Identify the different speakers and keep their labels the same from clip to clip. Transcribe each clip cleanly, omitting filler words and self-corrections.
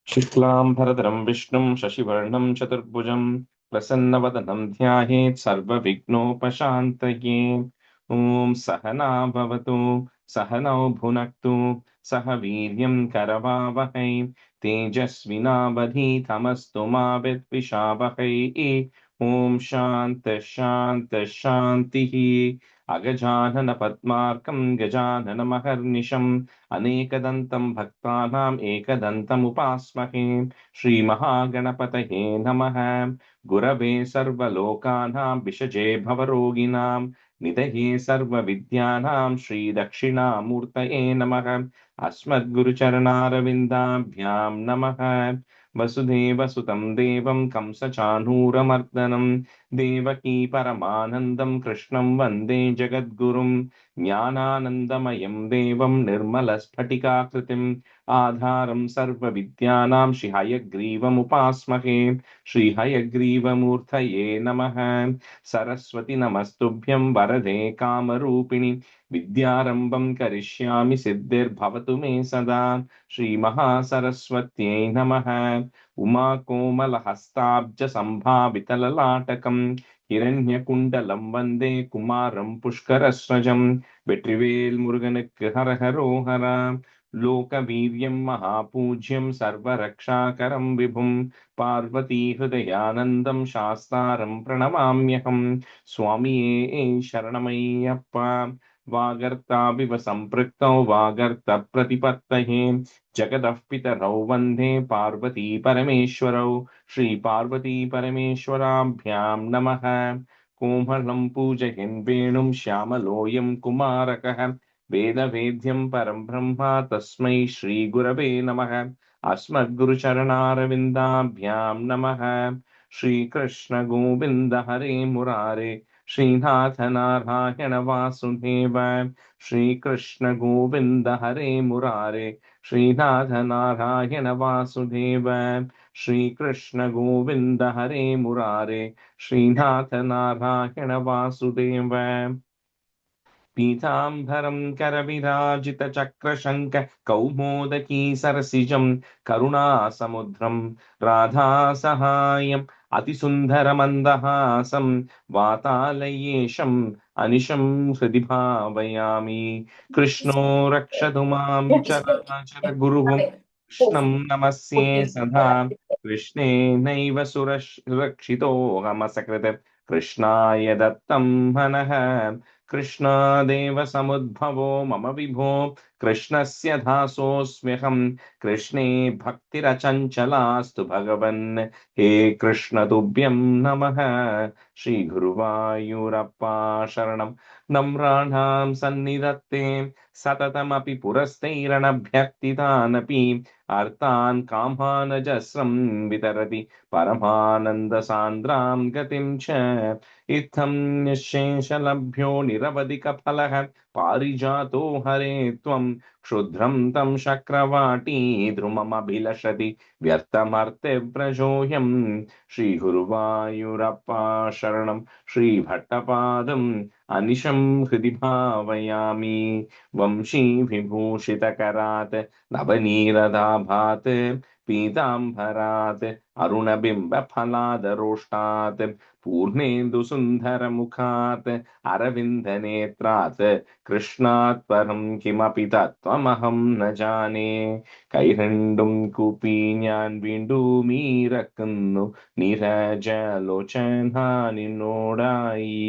Speaker 1: शुक्लां भरधरं विष्णुं शशिवर्णं चतुर्भुजं प्रसन्नवदनं ध्यायेत् सर्वविघ्नोपशान्तये। ॐ सहना भवतु सहनौ भुनक्तु सह वीर्यं करवावहै तेजस्विनावधीतमस्तु मा विद्विषावहै। ॐ शान्तिः शान्तिः शान्तिः। अगजानन पद्मार्कं गजाननमहर्निशम् अनेकदन्तं भक्तानाम् एकदन्तमुपास्महे। श्रीमहागणपतये नमः। गुरवे सर्वलोकानां विषजे भवरोगिणां निधये सर्वविद्यानां श्रीदक्षिणामूर्तये नमः। अस्मद्गुरुचरणारविन्दाभ्यां नमः। वसुदेवसुतं देवं कंसचाणूरमर्दनं देवकी परमानन्दं कृष्णं वन्दे जगद्गुरुं। ज्ञानानन्दमयं देवं निर्मलस्फटिकाकृतिम् आधारं सर्वविद्यानां श्रीहयग्रीवमुपास्महे। श्रीहयग्रीवमूर्तये नमः। सरस्वति नमस्तुभ्यं वरदे कामरूपिणि विद्यारम्भं करिष्यामि सिद्धिर्भवतु मे सदा। श्रीमहासरस्वत्यै नमः। उमाकोमलहस्ताब्जसम्भावितललाटकं हिरण्यकुण्डलं वन्दे कुमारं पुष्करस्रजं। வெற்றிவேல் முருகனுக்கு ஹரஹரோஹரா. लोकवीर्यं महापूज्यं सर्वरक्षाकरं विभुं पार्वती हृदयानन्दं शास्तारं प्रणमाम्यहं। स्वामिये शरणमय्यप्पा। वागर्ताविव सम्पृक्तौ वागर्तप्रतिपत्तये जगतः पितरौ वन्दे पार्वती परमेश्वरौ। श्रीपार्वती परमेश्वराभ्यां नमः। कोमलं पूजयन् वेणुं श्यामलोऽयं कुमारकः वेदवेद्यं परं ब्रह्म तस्मै श्रीगुरवे नमः। अस्मद्गुरुचरणारविन्दाभ्यां नमः। श्रीकृष्ण गोविन्द हरे मुरारे श्रीनाथ नारायण वासुदेव। श्रीकृष्ण गोविन्द हरे मुरारे श्रीनाथ नारायण वासुदेव। श्रीकृष्ण गोविन्द हरे मुरारे श्रीनाथ नारायण वासुदेव। पीताम्बरं करविराजितचक्रशङ्ख कौमोदकी सरसिजं करुणासमुद्रं राधासहायम् अतिसुन्दरमन्दहासं वातालयेशम् अनिशं हृदि भावयामि। कृष्णो रक्षतु मां चराचरगुरुः कृष्णं नमस्ये सदा। कृष्णेनैव सुरक्षितोऽहमसकृत् कृष्णाय दत्तं मनः। कृष्णादेव समुद्भवो मम विभो कृष्णस्य दासोऽस्म्यहम्। कृष्णे भक्तिरचञ्चलास्तु भगवन् हे कृष्ण तुभ्यं नमः। श्रीगुरुवायूरप्पा शरणं नम्राणां सन्निधत्ते सततमपि पुरस्तैरणभ्यक्तितानपि अर्थान् कामानजस्रं वितरति परमानन्दसान्द्रां गतिं च। इत्थं निःशेषलभ्यो निरवधिकफलः पारिजातो हरे त्वं क्षुद्रं तं शक्रवाटी ध्रुममभिलषति व्यर्थमर्त्यव्रजोऽयं। श्रीगुरुवायूरप्पा शरणं श्रीभट्टपादम् अनिशं हृदि भावयामि। वंशीविभूषितकरात् नवनीरदाभात् पीताम्बरात् अरुणबिम्बफलादरोष्टात् पूर्णेन्दुसुन्दरमुखात् अरविन्दनेत्रात् कृष्णात् परं किमपि तत्त्वमहं न जाने. കൈരണ്ടും കൂപ്പി ഞാൻ വീണ്ടും ഇറക്കുന്നു നീരജലോചന നിന്നോടായി.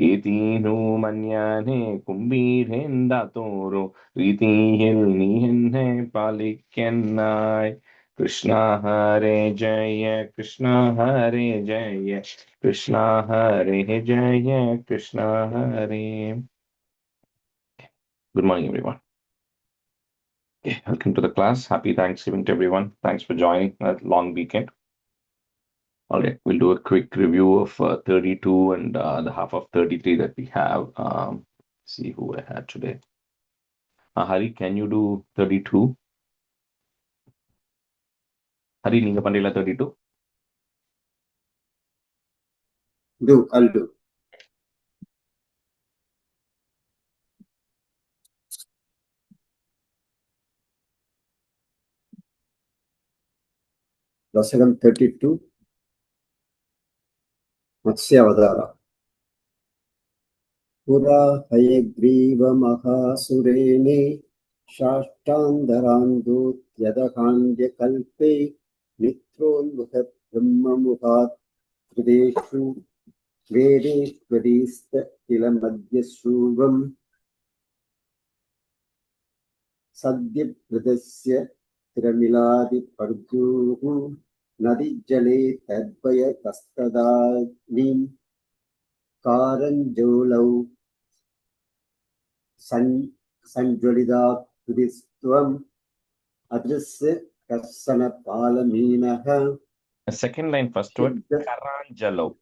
Speaker 1: ഏതീനു മന്യാനെ കുമ്പീരേണ്ടാത്തോരോ രീതിയിൽ നീ എന്നെ പാലിക്കന്നായി. കൃഷ്ണ ഹരേ ജയ കൃഷ്ണ ഹരേ ജയ കൃഷ്ണ ഹരേ ജയ കൃഷ്ണ ഹരേ. Good morning, everyone. Okay, welcome to the class. Happy Thanksgiving to everyone. Thanks for joining that long weekend. All right, we'll do a quick review of 32 and the half of 33 that we have. See who I had today. Hari, can you do 32? Hari, ninga pandila 32?
Speaker 2: I'll do. Dasakam 32, Matsyavadara. Pura Hayagriva Mahasurene Shashtandarando Yadakandya Kalpe Nitrolvaha Brahma Muhat Pradeshu Vede Pradista Ilamadya Shubam Sadhya Pradasya Tiramiladi Parjuhu Nadi Jale Tadvaya Kastadanim Karanjolau Sanjolida Pudistvam Adrisse Kassana Palaminaha
Speaker 1: The second line, first word,
Speaker 2: Shibda
Speaker 1: Karanjalo.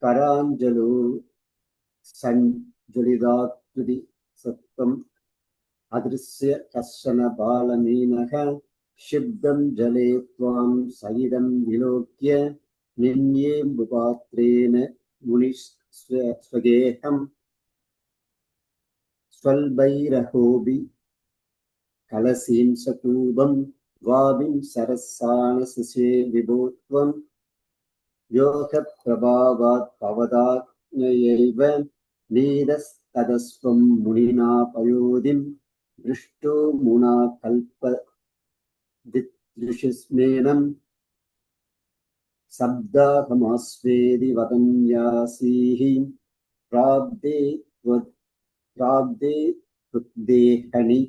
Speaker 2: Karanjalu Sanjolida Pudistvam Adrisse Kassana Palaminaha Shibdam Jale Tvam Sayidam Vilokya Ninye Mupatrena Munish Swageham Swalbairahobi Kalasim Satubam Vabim Sarasana Sase Vibotvam Yoga Prabhavat Pavadat Nayaivam Nidas Tadasvam Munina Payodim Drishto Muna Kalpa Ditrishismenam Sabda Hamasvedi Vadanyasihi Prabde Tuddehani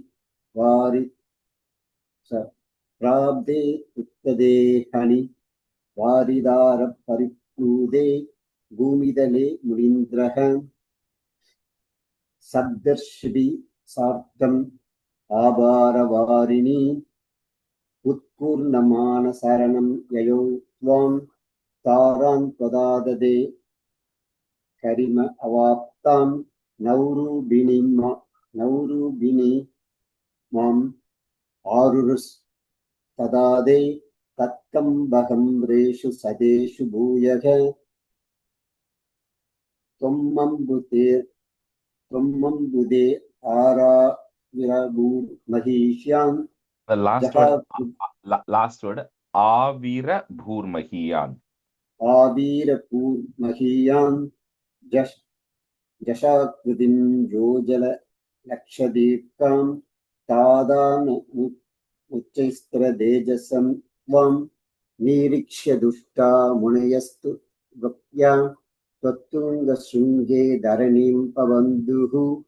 Speaker 2: Vari Prabde Tuddehani Varidara Pariplude Gumidale Mulindraham Saddarshibi Sartam Abharavarini Utpurnamana Saranam Yayo Tvam Taran Tadadade Karima Avaptam Nauru Bini Mam Arurus Tadade Tatkam Baham Reshu Sadeshu Bhuyaga Tommambude Ara Virabu Mahishyan
Speaker 1: The last word, Avira Bhurmahiyan.
Speaker 2: Avirapur Mahiyan Jashakudim Yojala Lakshadipam Tadan Uchestra Dejasam Vam Niriksha Dushta Munayastu Vapya Tatunga Shunge Dharanim Pavanduhu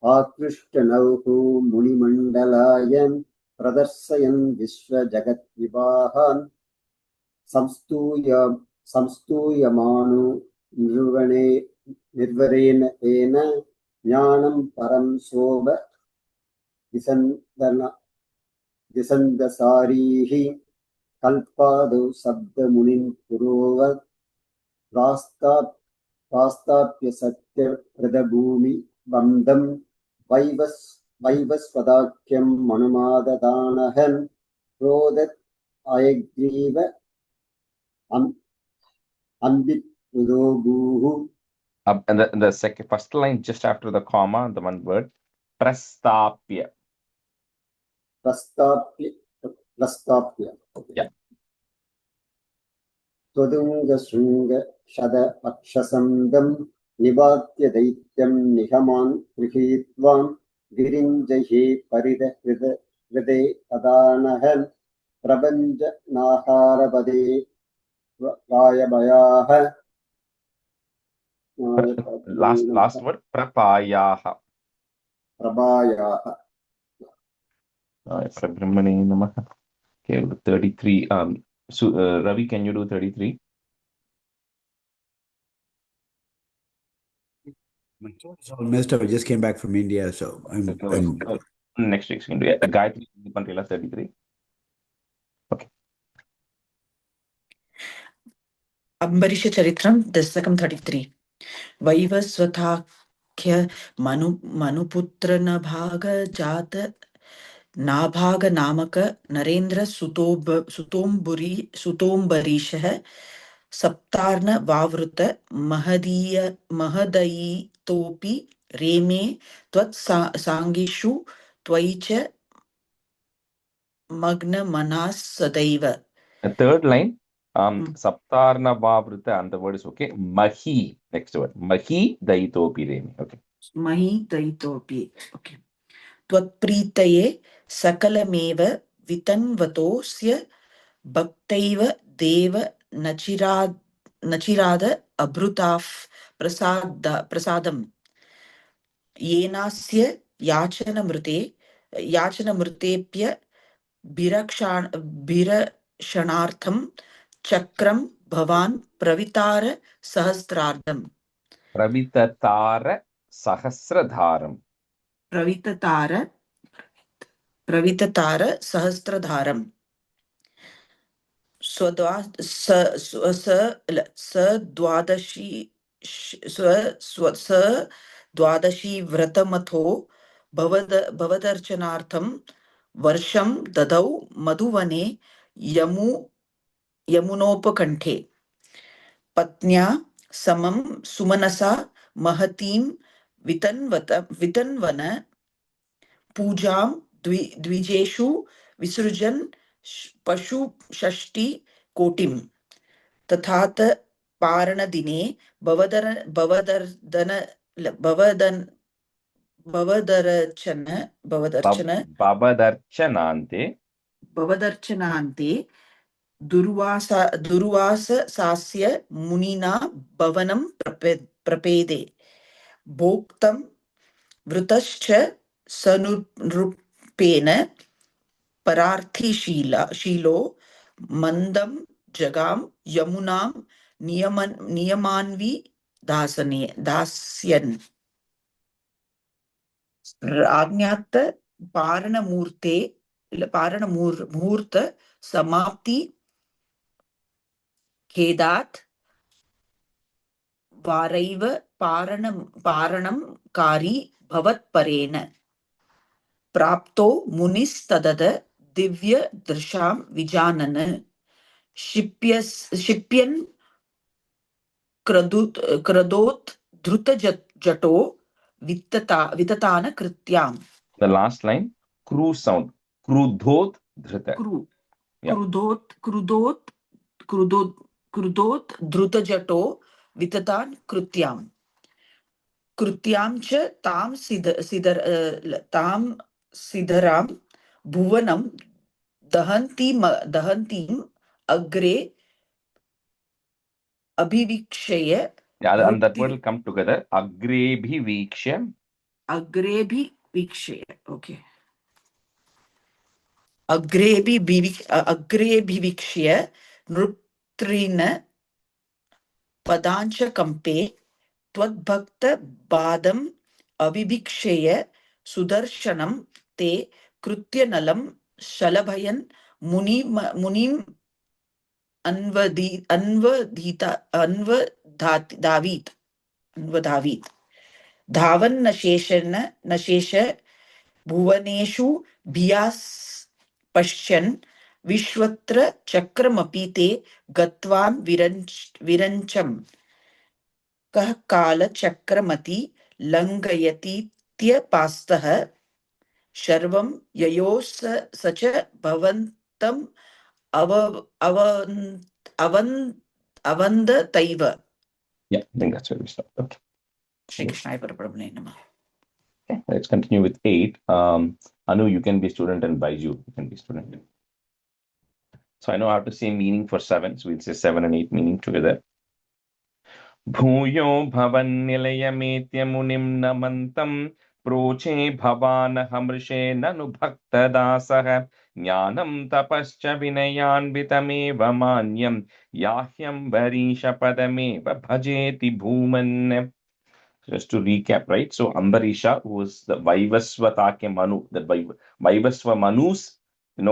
Speaker 2: Akrishtanauhu Munimandalayan Pradarsayan Vishwa Jagat Vivahan Samstuyamanu Nirvarena Ena Jnanam Param Soba Disandasarihi Kalpadu Sabda Munin Purovat Rastapya Satya Pradabhumi Bandam Vaivasvadakyam Manumadadanahan Rodat Ayagriva Ambit Udobuhu.
Speaker 1: And the second first line just after the comma, the one word, Prastapya.
Speaker 2: Prastapya. Okay.
Speaker 1: Yeah.
Speaker 2: Todunga Sunga Shada Akshasandam Nibatya Daityam Nihaman Krihitvam Virinjahi Parida Vide Adanahan Prabanja Naharabade Rayabayaha.
Speaker 1: Last word, Prapayaha.
Speaker 2: Prabayaha.
Speaker 1: Brahmane Namaha. Okay, 33. Ravi, can you do 33?
Speaker 3: My throat is all messed up. I just came back from India, so I'm
Speaker 1: next week. Can do it. Gayatri Pantila 33. Okay.
Speaker 4: Ambarisha Charitram, Dasakam 33. Vaivasvatakya Manuputra Nabhaga Jata Nabhaga Namaka Narendra Sutombarisha Saptarna Vavruta Mahadayi Topi Reme Twat Sangishu Twaicha Magna Manas Sadaiva.
Speaker 1: The third line, Saptarna Vavrita, and the word is okay. Mahi, next word. Mahi Daitopi Remi. Okay.
Speaker 4: Mahi Daitopi. Okay. Tvatpritaye Sakalameva Vitanvatosya Bhaktaiva Deva Nachirada Abrutaf Prasadam Yenasya Yachanamrtepya Birashanartham Chakram Bhavan Pravitara Sahasradam.
Speaker 1: Pravitatara Sahasradharam.
Speaker 4: Pravitatara Sahasradharam. Dwadashi Vratamatho Bavadarchanartham Varsham Dadau Madhuvane Yamunopakanthe Patnya Samam Sumanasa Mahatim Vitanvana Pujam Dvijeshu Visrujan Pashu Shashti Kotim Tathat Paranadine Bavadarchanante Durvasa Sasya Munina Bhavanam Prapede Bhoktam Vritascha Sanurupena Pararthi Shilo Mandam Jagam Yamunam Niyamanvi Dasyan Ragnyat Paranamurte Paranamurta Samapti Kedat Varaiva Paranam Kari Bhavat Parena Prapto Munis Tadada Divya Drisham Vijanana Shipyan Kradot Dhruta Jato Vitatana Krityam.
Speaker 1: The last line, kru sound. Krudhot dhrita.
Speaker 4: Krudot Dhruta Jato Vitatan Krityam. Krityam cha tam sidaram bhuvanam dahantim agre abhivikshaya.
Speaker 1: Yeah, and that word will come together. Agrebhi vikshya.
Speaker 4: Agrebhi vikshaya. Okay. Agrebhi vikshya nrutrina padancha kampe Twadbhakta Badam Abhibhikshaya Sudarshanam Te Krutyanalam Shalabhayan Munim Anvadavit Dhavan Nashesha Bhuvaneshu Bhyas Pashyan Vishwatra Chakramapi Te Gatvam Virancham Kah Kala Chakramati Langayatitya Sharvam Yayos Sacha Bhavantam Avanda Taiva.
Speaker 1: Yeah, I think that's where we stop. Okay.
Speaker 4: Shri Krishna Parabrahmane Namah.
Speaker 1: Okay, let's continue with 8. Anu, you can be student, and Baiju, you can be student. So I know I have to say meaning for 7. So we'll say 7 and 8 meaning together. Bhuyo bhavan nilayametya munim namantam proche bhavan hamrishe nanu bhakta dasah jnanam tapascha vinayan vitameva manyam yahyam varisha padameva bhajeti bhuman. Just to recap, right? So Ambarisha, who was the Vaivasvatake Manu, the Vaivasva Manus, in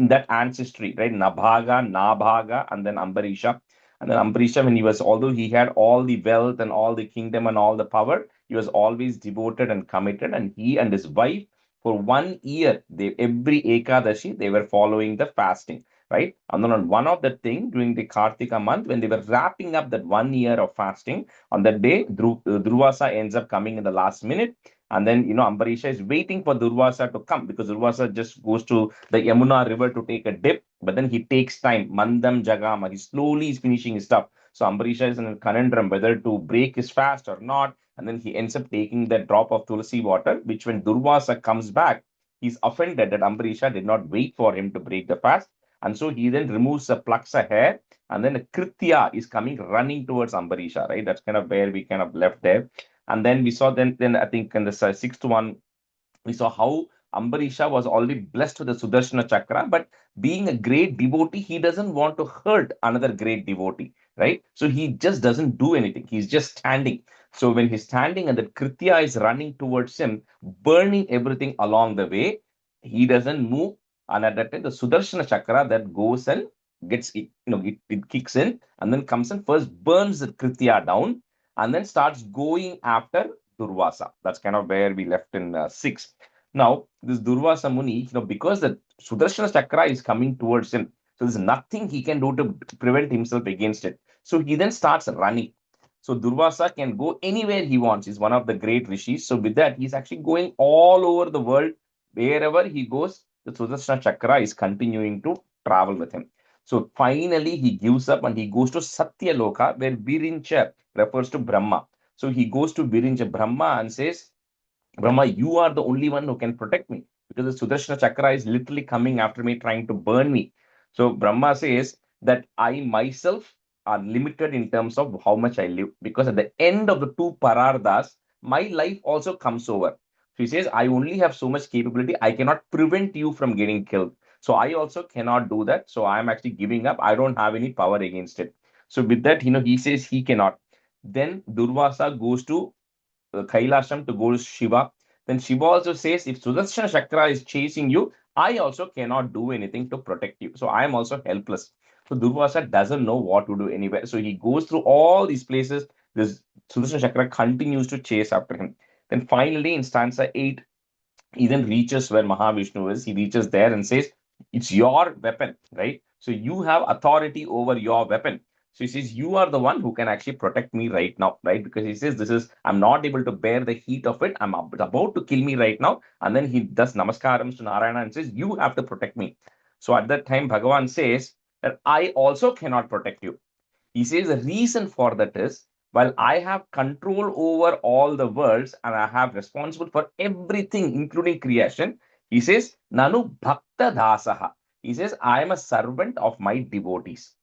Speaker 1: that ancestry, right? Nabhaga, and then Ambarisha. And then Ambarisha, although he had all the wealth and all the kingdom and all the power, he was always devoted and committed. And he and his wife, for 1 year, every Ekadashi, they were following the fasting. right? And then on one of the thing during the Kartika month, when they were wrapping up that 1 year of fasting, on that day, Durvasa ends up coming in the last minute. And then, Ambarisha is waiting for Durvasa to come because Durvasa just goes to the Yamuna river to take a dip. But then he takes time. Mandam Jagama. He slowly is finishing his stuff. So Ambarisha is in a conundrum whether to break his fast or not. And then he ends up taking that drop of Tulsi water, which when Durvasa comes back, he's offended that Ambarisha did not wait for him to break the fast. And so he then plucks a hair, and then Kritya is coming running towards Ambarisha, right? That's kind of where we kind of left there. And then we saw then I think in the sixth one, we saw how Ambarisha was already blessed with the Sudarshana Chakra, but being a great devotee, he doesn't want to hurt another great devotee, right? So he just doesn't do anything. He's just standing. So when he's standing and the Kritya is running towards him, burning everything along the way, he doesn't move. And at that time, the Sudarshana Chakra that goes and gets, it kicks in and then comes and first burns the Kritya down and then starts going after Durvasa. That's kind of where we left in 6. Now, this Durvasa Muni, because the Sudarshana Chakra is coming towards him, so there's nothing he can do to prevent himself against it. So he then starts running. So Durvasa can go anywhere he wants. He's one of the great rishis. So with that, he's actually going all over the world. Wherever he goes, the Sudarshana Chakra is continuing to travel with him. So finally, he gives up and he goes to Satya Loka, where Virincha refers to Brahma. So he goes to Virincha Brahma and says, Brahma, you are the only one who can protect me because the Sudarshana Chakra is literally coming after me, trying to burn me. So Brahma says that I myself are limited in terms of how much I live because at the end of the 2 Parardas, my life also comes over. So he says, I only have so much capability. I cannot prevent you from getting killed. So I also cannot do that. So I'm actually giving up. I don't have any power against it. So with that, he says he cannot. Then Durvasa goes to Kailasham to go to Shiva. Then Shiva also says, if Sudarshana Chakra is chasing you, I also cannot do anything to protect you. So I am also helpless. So Durvasa doesn't know what to do anywhere. So he goes through all these places. This Sudarshana Chakra continues to chase after him. Then finally, in stanza 8, he then reaches where Mahavishnu is. He reaches there and says, it's your weapon, right? So you have authority over your weapon. So he says, you are the one who can actually protect me right now, right? Because he says, I'm not able to bear the heat of it. I'm about to kill me right now. And then he does namaskarams to Narayana and says, you have to protect me. So at that time, Bhagavan says that I also cannot protect you. He says the reason for that is, while I have control over all the worlds and I have responsible for everything, including creation, he says, Nanu Bhakta Dasaha. He says, I am a servant of my devotees.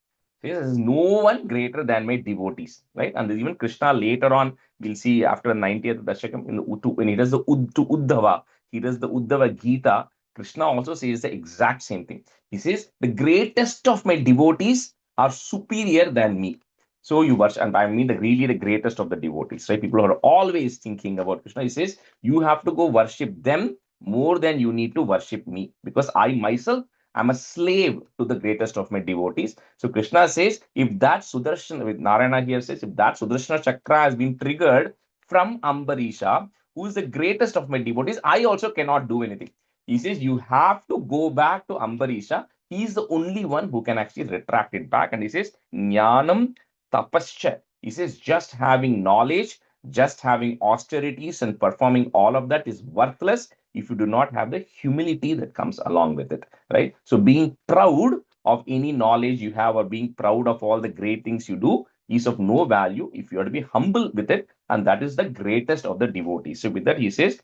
Speaker 1: He says, there is no one greater than my devotees, right? And even Krishna later on, we'll see after the 90th Dasakam, when he does the to Uddhava, he does the Uddhava Gita, Krishna also says the exact same thing. He says, the greatest of my devotees are superior than me. So you worship, and I mean really the greatest of the devotees, right? People are always thinking about Krishna. He says, you have to go worship them more than you need to worship me because I myself am a slave to the greatest of my devotees. So Krishna says, if that Sudarshana, with Narayana here says, if that Sudarshana Chakra has been triggered from Ambarisha, who is the greatest of my devotees, I also cannot do anything. He says, you have to go back to Ambarisha. He is the only one who can actually retract it back. And he says, Jnanam Tapascha. He says, just having knowledge, just having austerities and performing all of that is worthless if you do not have the humility that comes along with it, right? So being proud of any knowledge you have or being proud of all the great things you do is of no value if you are to be humble with it. And that is the greatest of the devotees. So with that, he says,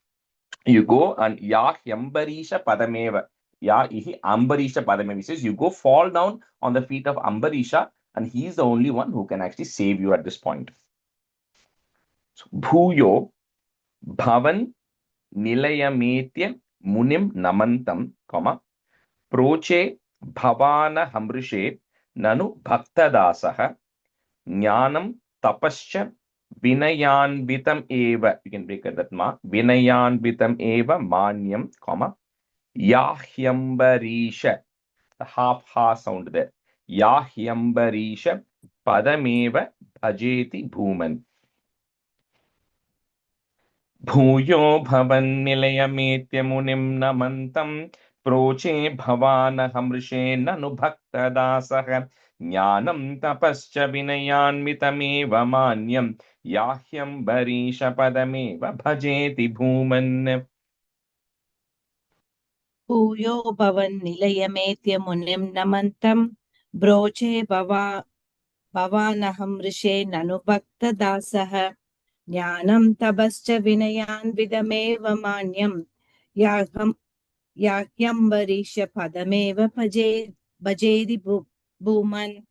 Speaker 1: you go and Ya Yambarisha Padameva. Ya Ihi Ambarisha Padameva. He says, you go fall down on the feet of Ambarisha, and he is the only one who can actually save you at this point. So, Bhuyo Bhavan Nilayametya Munim Namantam, Proche Bhavana Hamrishe Nanu Bhaktadasaha Jnanam Tapascha Vinayanvitam Eva. You can break that ma. Vinayanvitam Eva Manyam, Yahyambarisha. The half ha sound there. Yahyambarisha Padameva Bhajeti Bhuman. Bhuyo Bhavan Nilayametya Munim Namantam प्रोचे भवानहमृषे ननु भक्तदासः ज्ञानं तपश्च विनयान्वितमेव मान्यं याह्यंबरीशपदमेव भजेति भूमन्
Speaker 5: भूयो भवन्निलयमेत्य मुनिं नमन्तं ब्रोचे भवानहं ऋषे ननु भक्तदासः ज्ञानं तपश्च विनयान्वितमेव मान्यं याह्यंबरीशपदमेव भजेति भूमन्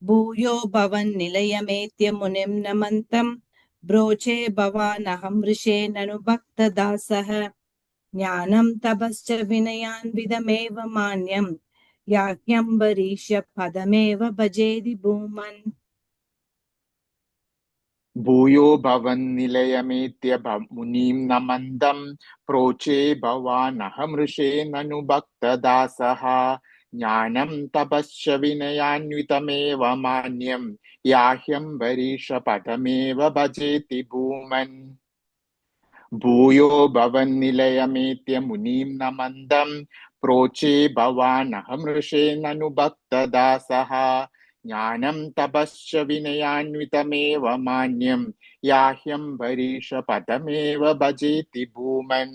Speaker 5: भूयो भवन्निलयमेत्य मुनिं नमन्तं ब्रोचे भवानहं ऋषे ननु भक्तदासः ज्ञानं तपश्च विनयान्वितमेव मान्यं याह्यंबरीशपदमेव भजेति भूमन्
Speaker 6: भूयो भवन्निलयमेत्य मुनिं नमन्दं प्रोचे भवानहमृषे ननु भक्तदासः ज्ञानं तपश्च विनयान्वितमेव मान्यं याह्यंबरीशपदमेव भजेति भूमन् भूयो भवन्निलयमेत्य मुनिं नमन्दं प्रोचे भवानहमृषे ननु भक्तदासः ज्ञानं तपश्च विनयान्वितमेव मान्यं याह्यंबरीशपदमेव भजेति भूमन्.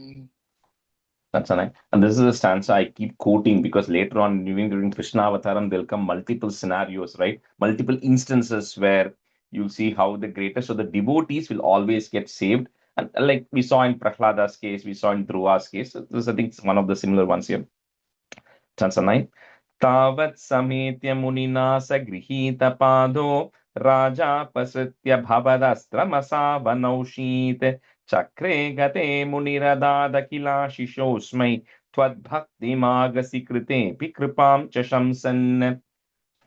Speaker 1: That's nice. And this is a stanza I keep quoting because later on, during Krishna Avataram, there'll come multiple scenarios, right? Multiple instances where you'll see how the greatest of the devotees will always get saved. And like we saw in Prahlada's case, we saw in Dhruva's case. So this is, I think, one of the similar ones here. Stanza 9. Tavat sametya munina sagrihita pado rajapasritya bhavadastramasa Chakre gate muniradadakilashisosmai twadbhaktimagasi krite pikripam chashamsan.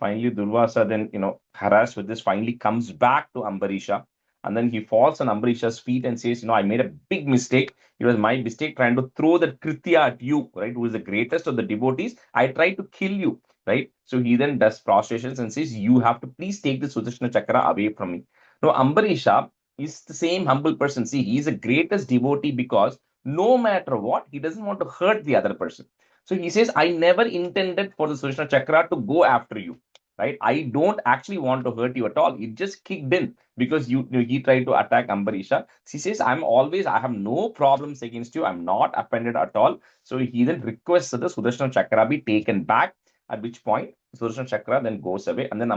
Speaker 1: Finally, Durvasa then, harassed with this, finally comes back to Ambarisha. And then he falls on Ambarisha's feet and says, I made a big mistake. It was my mistake trying to throw the Kritya at you, right? Who is the greatest of the devotees. I tried to kill you, right? So he then does prostrations and says, you have to please take the Sudarshana Chakra away from me. Now, Ambarisha is the same humble person. See, he is the greatest devotee because no matter what, he doesn't want to hurt the other person. So he says, I never intended for the Sudarshana Chakra to go after you. Right? I don't actually want to hurt you at all. It just kicked in because he tried to attack Ambarisha. She says, I have no problems against you. I'm not offended at all. So he then requests that the Sudarshana Chakra be taken back, at which point Sudarshana Chakra then goes away. And then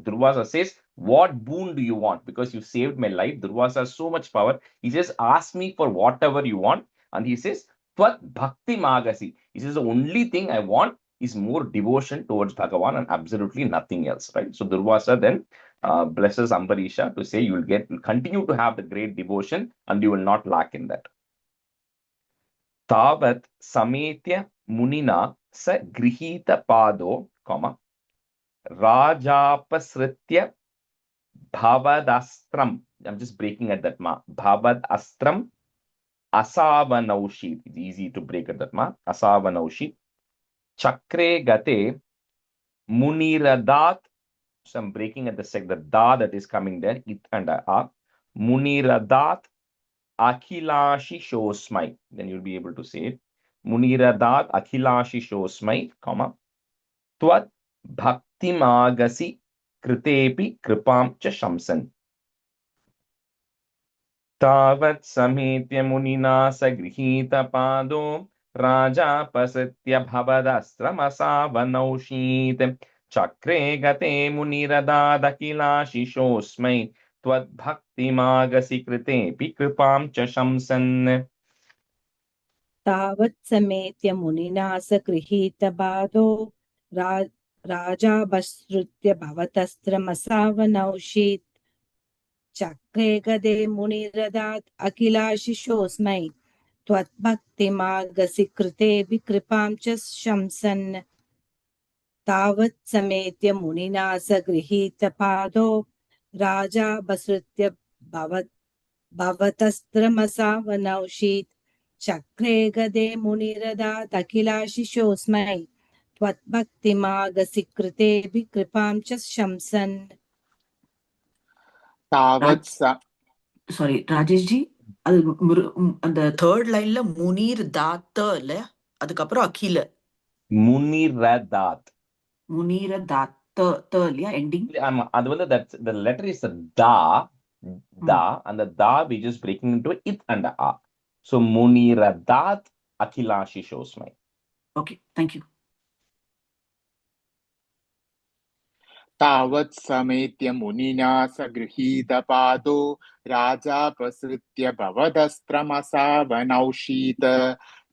Speaker 1: Durvasa says, what boon do you want? Because you saved my life. Durvasa has so much power. He says, ask me for whatever you want. And he says, Tvat Bhakti Magasi. He says, the only thing I want is more devotion towards Bhagavan and absolutely nothing else, right? So Durvasa then blesses Ambarisha to say you'll continue to have the great devotion and you will not lack in that. Tavat sametya munina sa grihita pado, rajapasritya bhavadastram. I'm just breaking at that ma. Bhavadastram asavanaushit. It's easy to break at that ma. Asavanaushit. Chakre gate muniradat. So I'm breaking at the da that is coming there. It and a. Muniradat akhilashi shosmai. Then you'll be able to say it. Muniradat akhilashi shosmai, Tvat bhaktimagasi kritepi kripam cha shamsan. Tavat sametya munina sagrihita pado Rajapasritya bhavadastramasavanoshit Chakre gate muniradadakilashishosmai Tvad bhaktimagasi kritepi kripam cha shamsan.
Speaker 5: तावत् समेत्य मुनिना सगृहीत बाधो राजापसृत्य भवतस्त्रमसावनौषीत् चक्रे गदे मुनिरदात् अखिलाशिशोऽस्मै त्वद्भक्तिमागसि कृते विकृपां च शंसन् तावत् समेत्य मुनिना सगृहीत पादो राजापसृत्य भवतस्त्रमसावनौषीत् चक्रे गदे मुनिरदात् अखिलाशिशोऽस्मै त्वद्भक्तिमागसि कृते विकृपां च शंसन्.
Speaker 4: Sorry, Rajesh ji, the third line la Munir Datta la அதுக்கப்புறம் அகில
Speaker 1: Muniradat.
Speaker 4: முனிரதாத் இல்லையா ending?
Speaker 1: அது வந்து that's the letter is a da, and the da we just breaking into it and a. So Muniradat Akhilashi Shosmai.
Speaker 4: Okay, thank you.
Speaker 6: तावत् समेत्य मुनिना स गृहीतपादो राजापसृत्य भवदस्त्रमसावनौषीत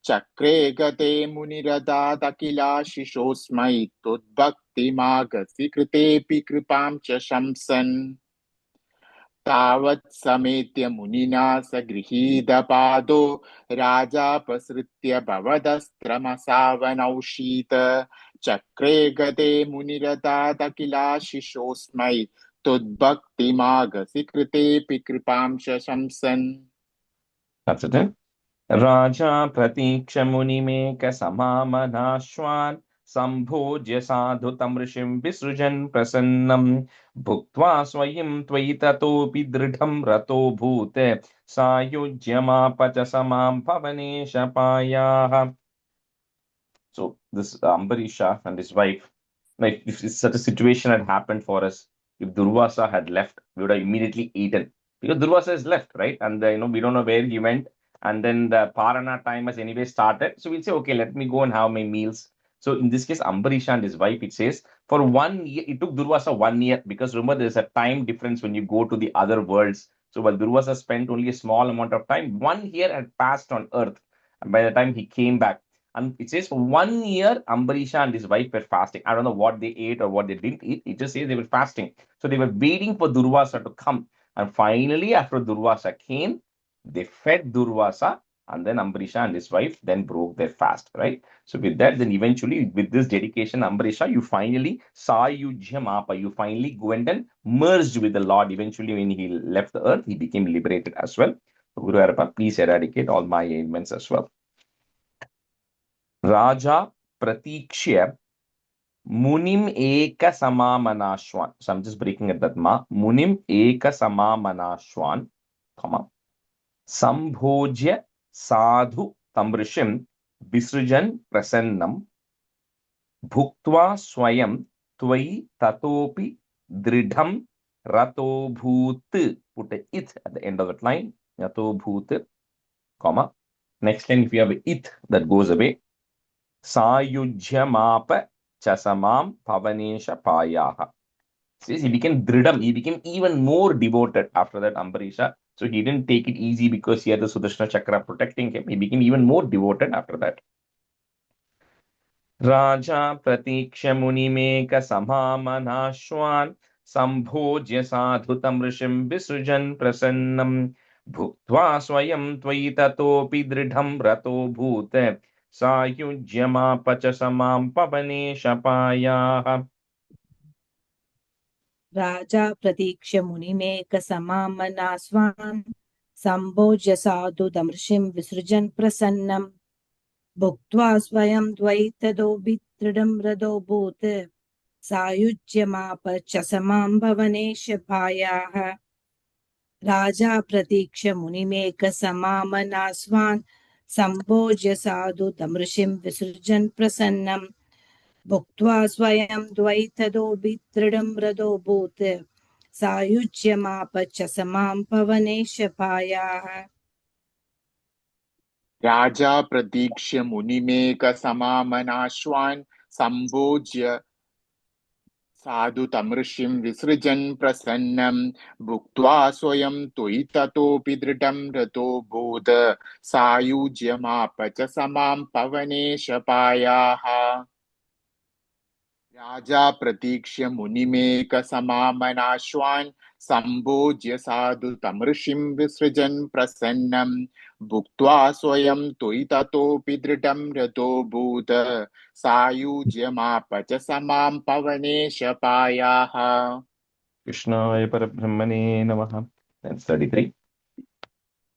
Speaker 6: चक्रे गते मुनिरदादखिलाशिषोऽस्मै त्वद्भक्तिमागसि कृतेऽपि कृपां च शंसन् तावत् समेत्य मुनिना स गृहीतपादो राजापसृत्य भवदस्त्रमसावनौषीत चक्रे गते मुनिरदादखिलाशिषोऽस्मै त्वद्भक्तिमागसि कृतेऽपि कृपां च शंसन्.
Speaker 1: That's it. Raja Pratiksha Munimeka Samamanaashwan Sambhojya Sadhutam Rishim Visrujan Prasannam Bhuktva Swayam Tvayitatopi Dridham Rato Bhute Sayujyamapacha Samam Pavanesha Payaha. So this Ambarisha and his wife, like if such a situation had happened for us, if Durvasa had left, we would have immediately eaten because Durvasa is left, right? And we don't know where he went. And then the Parana time has anyway started. So we'll say, okay, let me go and have my meals. So in this case, Ambarisha and his wife, it says, for 1 year, it took Durvasa 1 year because remember, there's a time difference when you go to the other worlds. So while Durvasa spent only a small amount of time, 1 year had passed on earth. And by the time he came back, and it says for 1 year, Ambarisha and his wife were fasting. I don't know what they ate or what they didn't eat. It just says they were fasting. So they were waiting for Durvasa to come. And finally, after Durvasa came, they fed Durvasa, and then Ambarisha and his wife then broke their fast, right? So with that, then eventually with this dedication, Ambarisha, you finally Sayujyamapa, you finally go and then merged with the Lord. Eventually, when he left the earth, he became liberated as well. So Guru Arapa, please eradicate all my ailments as well. Raja Pratikshya Munim Eka Samamanashwan. So I'm just breaking at that ma. Munim Eka Samamanashwan, comma. Sambhojya Sadhu Tamrishim Visrujan Prasannam Bhuktva Swayam Tvai Tatopi Dridham Rato Bhut. Put a it at the end of that line. Rato Bhut, comma. Next line, if you have a it, that goes away. Sayujyamapa chasamam pavanesha payaha. Says he became dridam, he became even more devoted after that Ambarisha. So he didn't take it easy because he had the Sudarshana Chakra protecting him. He became even more devoted after that. Raja Pratiksha Munimeka Samamanashwan Sambhojya Sadhutam Rishim Visrujan Prasannam Bhuktva Swayam Tvayitatopi Dridham Rato Bhute Sayujyamapacha Samam Pavanesha Payaha.
Speaker 5: राजा प्रतीक्ष्य मुनिमेकसमामनास्वान् सम्भोज्य साधु दमृषिं विसृजन् प्रसन्नं भुक्त्वा स्वयं द्वैतदोभिदृढं रथोऽभूत् सायुज्यमाप च समां भवनेशभायाः राजा प्रतीक्ष्य मुनिमेकसमामनास्वान् सम्भोज्य साधु दमृषिं विसृजन् प्रसन्नं भुक्त्वा स्वयं द्वैतदोभिदृढं रथोऽभूत् सायुज्यमाप च समां भवनेशभायाः
Speaker 6: राजा प्रतीक्ष्य मुनिमेकसमामनाश्वान् सम्भोज्य साधु तमृषिं विसृजन् प्रसन्नं भुक्त्वा स्वयं त्वयिततोऽपि दृढं रथोऽभूत् सायुज्यमाप च समां पवनेशपायाः राजा प्रतीक्ष्य मुनिमेकसमामनाश्वान् सम्भोज्य साधु तमृषिं विसृजन् प्रसन्नं भुक्त्वा स्वयं त्वयिततोऽपि दृढं रथोऽभूत् सायुज्यमाप च समां पवनेशपायाः.
Speaker 1: Krishnaya Parabrahmane Namaha. That's 33.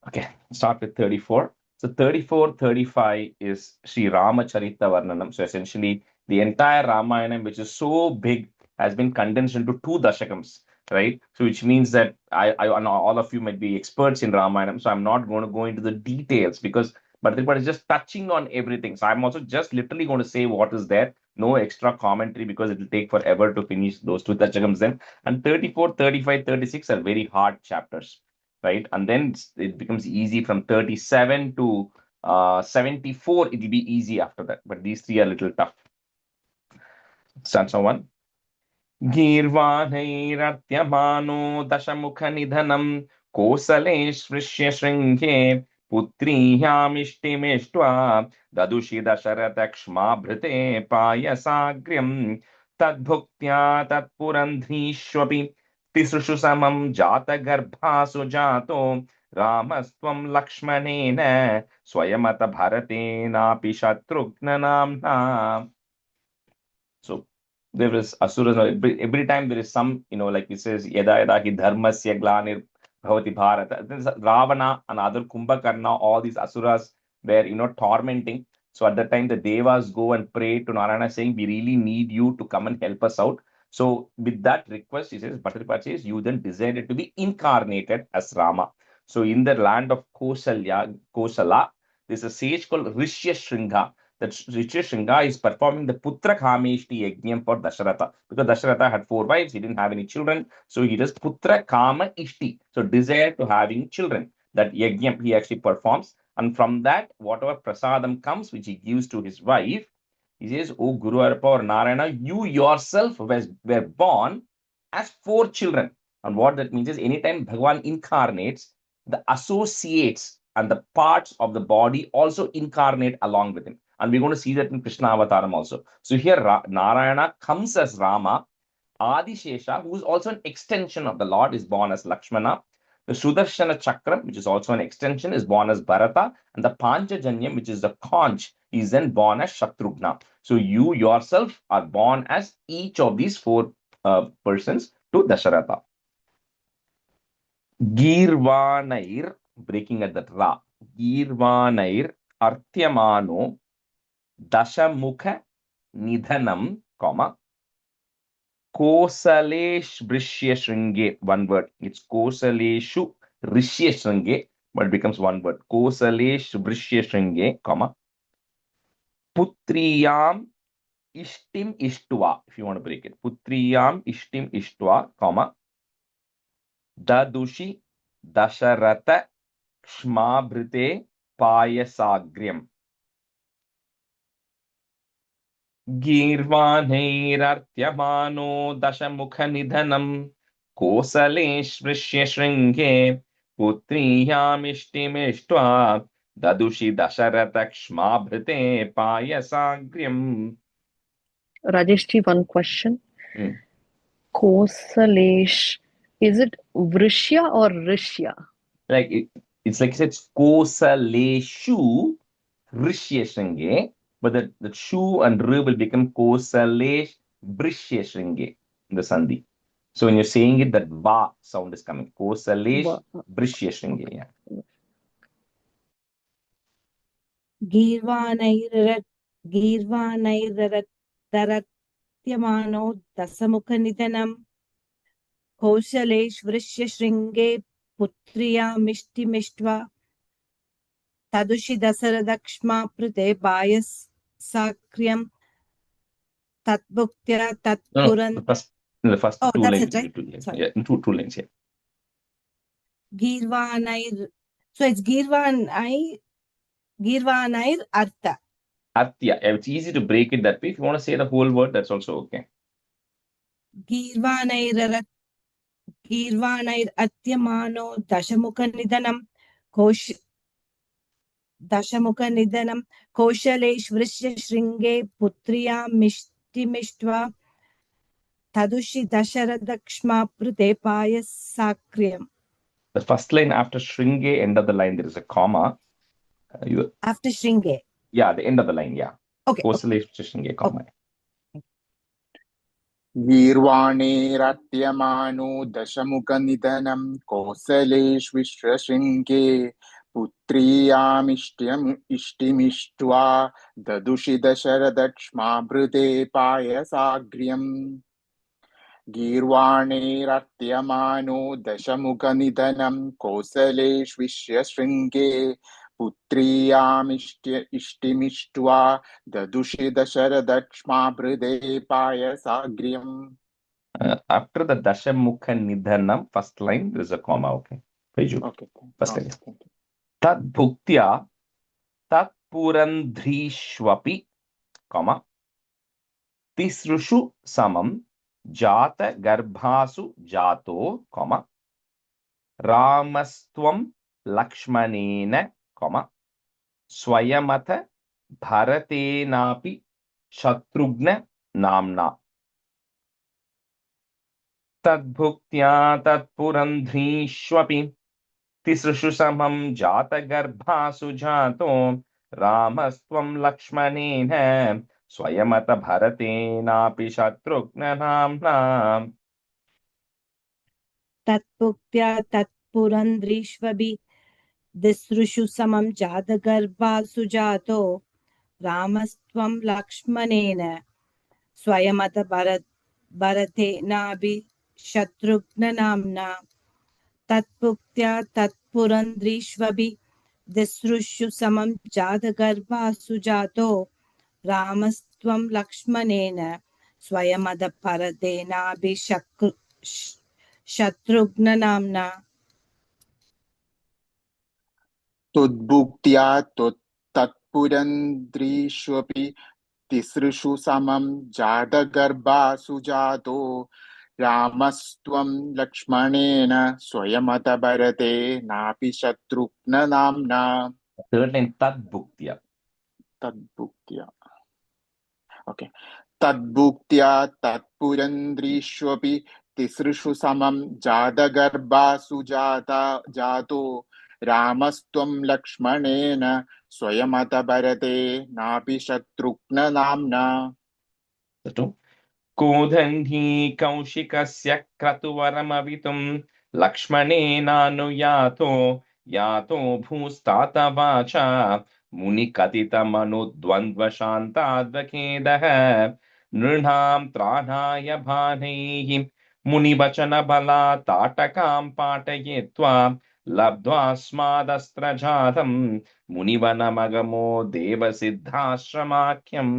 Speaker 1: Okay, start with 34. So 34, 35 is Sri Ramacharita Varnanam. So essentially, the entire Ramayana, which is so big, has been condensed into 2 dashakams, right? So which means that I know all of you might be experts in Ramayana, so I'm not going to go into the details because Bhartrihari is just touching on everything. So I'm also just literally going to say what is there. No extra commentary because it will take forever to finish those two Dashakams then. And 34, 35, 36 are very hard chapters, right? And then it becomes easy from 37 to 74. It will be easy after that. But these three are a little tough. Stanza 1. गीर्वाणैरत्यमानो दशमुखनिधनं कोसलेष्वृश्य शृङ्गे पुत्रीयामिष्टिमिष्ट्वा ददुषि दशरथक्ष्माभृते पायसाग्र्यं तद्भुक्त्या तत्पुरन्ध्रीष्वपि तिसृषु समं जातगर्भासु जातो रामस्त्वं लक्ष्मणेन स्वयमत भरतेनापि शत्रुघ्ननाम्ना. So there is asuras. Every time there is some, like it says, yada yada hi dharmasya glanir bhavati bharata. There's Ravana and other Kumbhakarna, all these asuras were, tormenting. So at that time, the devas go and pray to Narayana saying, we really need you to come and help us out. So with that request, he says, Bhattaripad says, you then decided to be incarnated as Rama. So in the land of Kosala, there's a sage called Rishya Shringa. That Rishi Shringa is performing the Putra Kameshti Yajnam for Dasharatha. Because Dasharatha had 4 wives, he didn't have any children. So he does Putra Kama Ishti. So desire to having children. That Yajnam he actually performs. And from that, whatever prasadam comes, which he gives to his wife, he says, O Guru Arpa or Narayana, you yourself were born as 4 children. And what that means is anytime Bhagavan incarnates, the associates and the parts of the body also incarnate along with him. And we're going to see that in Krishna Avataram also. So here Narayana comes as Rama. Adishesha, who is also an extension of the Lord, is born as Lakshmana. The Sudarshana Chakram, which is also an extension, is born as Bharata. And the Panchajanyam, which is the conch, is then born as Shatrughna. So you yourself are born as each of these 4 persons to Dasharatha. Girvanair, breaking at that Ra. Girvanair Artyamano Dashamukha Nidhanam, Kosalesh Brishya Shringe, one word. It's Kosaleshu Rishya Shringe, but it becomes one word. Kosalesh Brishya Shringe, Putriyam Ishtim Ishtva, if you want to break it. Putriyam Ishtim Ishtva, Dadushi Dasharatha Kshmabhrite Payasagryam. Girvanairathyamano dashamukhanidhanam kosaleshvrishya shringe putriyamishtimishtva dadushi dasharatha-kshmabhrite payasagryam.
Speaker 7: Rajeshji, one question. Kosalesh, is it Vrishya or Rishya?
Speaker 1: It's like it's Kosaleshu Rishya Shringe, but the shu and r will become Kosalesh Brishya Shringe in the Sandhi. So when you're saying it, that va sound is coming. Kosalesh Brishya Shringe. Yeah.
Speaker 5: Girvanairataratyamano dasamukhanidhanam Kosaleshvrishya Shringe Putriya Mishtimishtva Tadushi Dasaradakshma Prate Bayas Sakryam Tatbhuktya Tatpuran.
Speaker 1: The first 2
Speaker 5: that's
Speaker 1: lines.
Speaker 5: it, right? Sorry.
Speaker 1: Yeah, 2 lines, yeah.
Speaker 5: Girvanair. So it's Girvanair Artha.
Speaker 1: Artya. It's easy to break it that way. If you want to say the whole word, that's also okay.
Speaker 5: Girvanair Atyamano Dashamukhanidhanam Dashamukhanidhanam Kosaleshvrishya Shringe Putriya Mishtimishtva Tadushi Dasharadakshma Prate Payasakriyam.
Speaker 1: The first line after Shringe, end of the line, there is a comma.
Speaker 5: After Shringe?
Speaker 1: Yeah, the end of the line, yeah.
Speaker 5: Okay.
Speaker 1: Kosalesh Shringe, comma.
Speaker 6: गीर्वाणेरत्यमानो दशमुखनिधनं कोसलेष्विश्वशृङ्गे पुत्र्यामिष्टिमिष्ट्वा ददुषि दशरथक्ष्माभृते पायसाग्र्यम् गीर्वाणेरत्यमानो दशमुखनिधनं कोसलेष्विश्वशृङ्गे इष्टिमिष्ट्वा ददुषि दशरथक्ष्माभृदे पायसाग्र्यम्.
Speaker 1: After the Dashamukha Nidhanam, first line, there is a comma, okay? Page
Speaker 6: Okay.
Speaker 1: first line.
Speaker 6: Thank you.
Speaker 1: Tad bhuktya tat purandhrishwapi, comma, tisrushu samam jata garbhasu jato, comma, ramastvam lakshmanena, comma, swayamata bharatenapi shatrugna namna. Tadbhuktya tatpurandhrishwapi tisrishu samam jata garbhasu jato ramastvam lakshmanena swayamata bharatenapi shatrugna namna.
Speaker 5: तत्पुक्त्या तत्पुरन्द्रीष्वभि दिसृषु समं जातगर्भा सुजातो रामस्त्वं लक्ष्मणेन स्वयमत भरतेनाभि शत्रुघ्ननाम्ना. तत्पुक्त्या तत्पुरन्द्रीष्वभि दिसृषु समं जातगर्भा सुजातो रामस्त्वं लक्ष्मणेन स्वयमत भरतेनाभि शत्रुघ्ननाम्ना.
Speaker 6: तुद्भुक्त्या तत्पुरन्द्रीष्वपि तिसृषु समं जातगर्भासु जातो रामस्त्वं लक्ष्मणेन स्वयमत भरते नापि शत्रुघ्ननाम्ना.
Speaker 1: Third line, tadbhuktya.
Speaker 6: तद्भुक्त्या. Okay. तद्भुक्त्या तत्पुरन्द्रीष्वपि तिसृषु समं जातगर्भासु जातो रामस्त्वं लक्ष्मणेन स्वयमत भरते नापि शत्रुघ्ननाम्ना.
Speaker 1: कोदण्डी कौशिकस्य क्रतुवरमवितुं लक्ष्मणेनानुयातो यातो भूस्तातवाचा मुनिकथितमनुद्वन्द्वशान्ताद्वखेदः नृणां त्राणाय भानैः मुनिवचनबला ताटकां पाटयित्वा लब्ध्वास्मादस्त्रजातं मुनिवनमगमो देवसिद्धाश्रमाख्यम्.